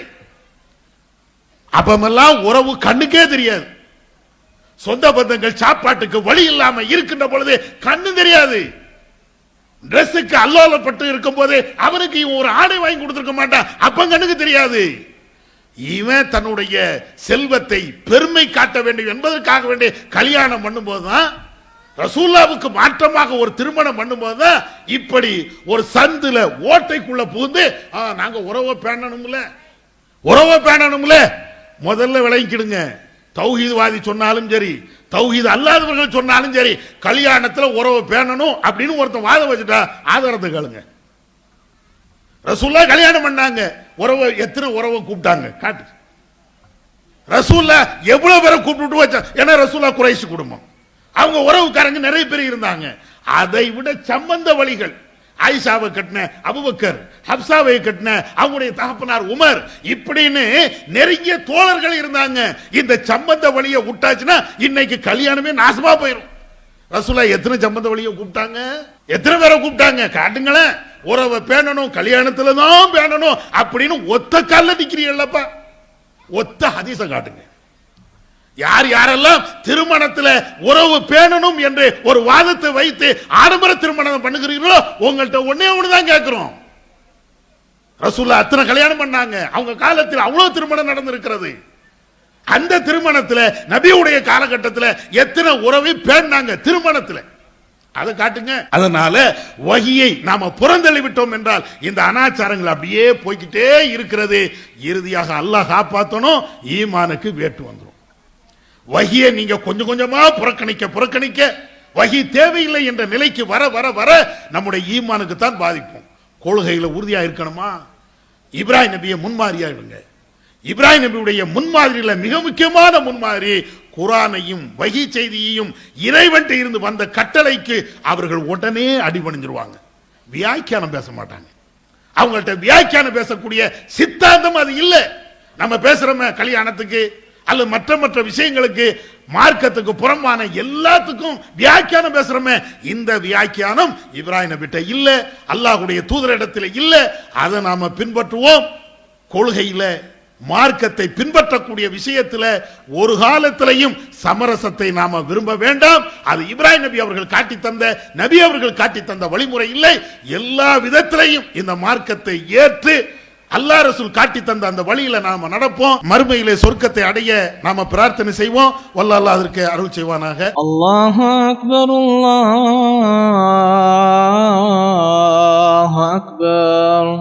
அப்பமெல்லாம் உறவு கண்ணுக்கே தெரியாது. சொந்த பந்தங்கள் சாப்பாட்டுக்கு வழி இல்லாம இருக்கின்ற பொழுது கண்ணு தெரியாது. டிரெஸ்ஸுக்கு அல்லோலப்பட்டு இருக்கும் போது அவனுக்கு இவன் ஒரு ஆடை வாங்கி கொடுத்திருக்க மாட்டான், அப்ப கண்ணுக்கு தெரியாது. இவன் தன்னுடைய செல்வத்தை பெருமை காட்ட வேண்டும் என்பதற்காக வேண்டிய கல்யாணம் பண்ணும்போதுதான், ரசூலுல்லாஹ்வுக்கு மாற்றமாக ஒரு திருமணம் பண்ணும்போதுதான் இப்படி ஒரு சந்துல ஓட்டைக்குள்ள புகுந்து நாங்க உறவை பேணணும்ல, உறவை பேணணும்ல. முதல்ல விளங்கிடுங்க. தௌஹீத்வாதி சொன்னாலும் சரி, தௌஹீத் அல்லாதவர்கள் சொன்னாலும் சரி, கல்யாணத்தில் உறவை பேணணும் அப்படின்னு ஒருத்தன் வாதம் வச்சுட்டா ஆதாரத்தை கேளுங்க. ரசூலுல்லாஹ் கல்யாணம் பண்ணாங்க, உறவை எத்தனை உறவை கூப்பிட்டாங்க காட்டு. ரசூலுல்லாஹ் எவ்வளவு பேரை கூப்பிட்டு வச்சா? ஏன்னா ரசூலுல்லாஹ் குறைஷ் குடும்பம், அவங்க உறவுக்காரங்க நிறைய பேர் இருந்தாங்க. அதை விட சம்பந்த வழிகள், ஆயிஷாவை கட்டின அபூபக்கர், ஹப்சாவை கட்டின அவங்களுடைய தகப்பனார் உமர், இப்படின்னு நெருங்கிய தோழர்கள் இருந்தாங்க. இந்த சம்பந்த வழியை விட்டாச்சுன்னா இன்னைக்கு கல்யாணமே நாசமா போயிடும். ரசூலுல்லாஹ் எத்தனை சம்பந்த வழியை கூப்பிட்டாங்க, எத்தனை பேரை கூப்பிட்டாங்க காட்டுங்களேன். உறவை பேணணும், கல்யாணத்துல தான் பேணணும் அப்படின்னு ஒத்த கால்ல நிக்கிறீங்களப்பா. ஒத்த ஹதீஸ காட்டுங்க. யார் யாரெல்லாம் திருமணத்துல உறவு பேணணும் என்று ஒரு வாதத்தை வைத்து ஆடம்பர திருமணம் பண்ணுகிறீர்களோ உங்கள்கிட்ட ஒன்னே ஒண்ணுதான் கேட்கிறோம். ரசூலுல்லாஹ் அத்தனை கல்யாணம் பண்ணாங்க, அவங்க காலத்தில் அவ்வளவு திருமணம் நடந்திருக்கிறது. அந்த திருமணத்துல நபியுடைய காலகட்டத்தில் எத்தனை உறவை பேணாங்க திருமணத்துல, அதை காட்டுங்க. அதனால வஹியை நாம புறந்தள்ளி விட்டோம் என்றால் இந்த அனாச்சாரங்கள் அப்படியே போய்கிட்டே இருக்கிறது. இறுதியாக அல்லாஹ் காப்பாற்றணும், ஈமானுக்கு வேட்டு வந்துடும். வஹியை நீங்க கொஞ்சம் கொஞ்சமா புறக்கணிக்க வஹி தேவையில்லை என்ற நிலைக்கு வர வர வர நம்முடைய ஈமானுக்கு தான் பாதிக்கும். கொள்கையில உறுதியா இருக்கணுமா? இப்ராஹிம் நபியை முன்மாதிரியா இருங்க. இப்ராஹிம் நபியுடைய முன்மாதிரியில மிக முக்கியமான முன்மாதிரி குர்ஆனையும் வஹி செய்தியையும் இறைவன்ட்ட இருந்து வந்த கட்டளைக்கு அவர்கள் உடனே அடிபணிஞ்சிருவாங்க. வியாக்கியானம் பேச மாட்டாங்க. அவங்கள்ட்ட வியாக்கியானம் பேசக்கூடிய சித்தாந்தம் அது இல்லை. நம்ம பேசுறோமே கல்யாணத்துக்கு அல்லது மற்ற விஷயங்களுக்கு, மார்க்கத்துக்கு புறம்பான எல்லாத்துக்கும் வியாக்கியானம் பேசுறோமே, இந்த வியாக்கியானம் இப்ராஹிம் நபிட்ட இல்ல, அல்லாஹ்வுடைய தூதரிடத்தில் இல்ல. அதை நாம பின்பற்றுவோம். கொள்கையில மார்க்கத்தை பின்பற்றக்கூடிய விஷயத்துல ஒரு காலத்திலையும் சமரசத்தை நாம விரும்ப வேண்டாம். அது இப்ராஹிம் நபி அவர்கள் காட்டி தந்த, நபி அவர்கள் காட்டி தந்த வழிமுறை இல்லை. எல்லா விதத்திலையும் இந்த மார்க்கத்தை ஏற்று அல்லாஹ் ரசூல் காட்டி தந்த அந்த வழியில நாம நடப்போம். மறுமையிலே சொர்க்கத்தை அடைய நாம பிரார்த்தனை செய்வோம். வல்லல்லாஹ் அல்லாஹ் அதற்கு அருள் செய்வானாக. அல்லாஹு அக்பர், அல்லாஹு அக்பர்.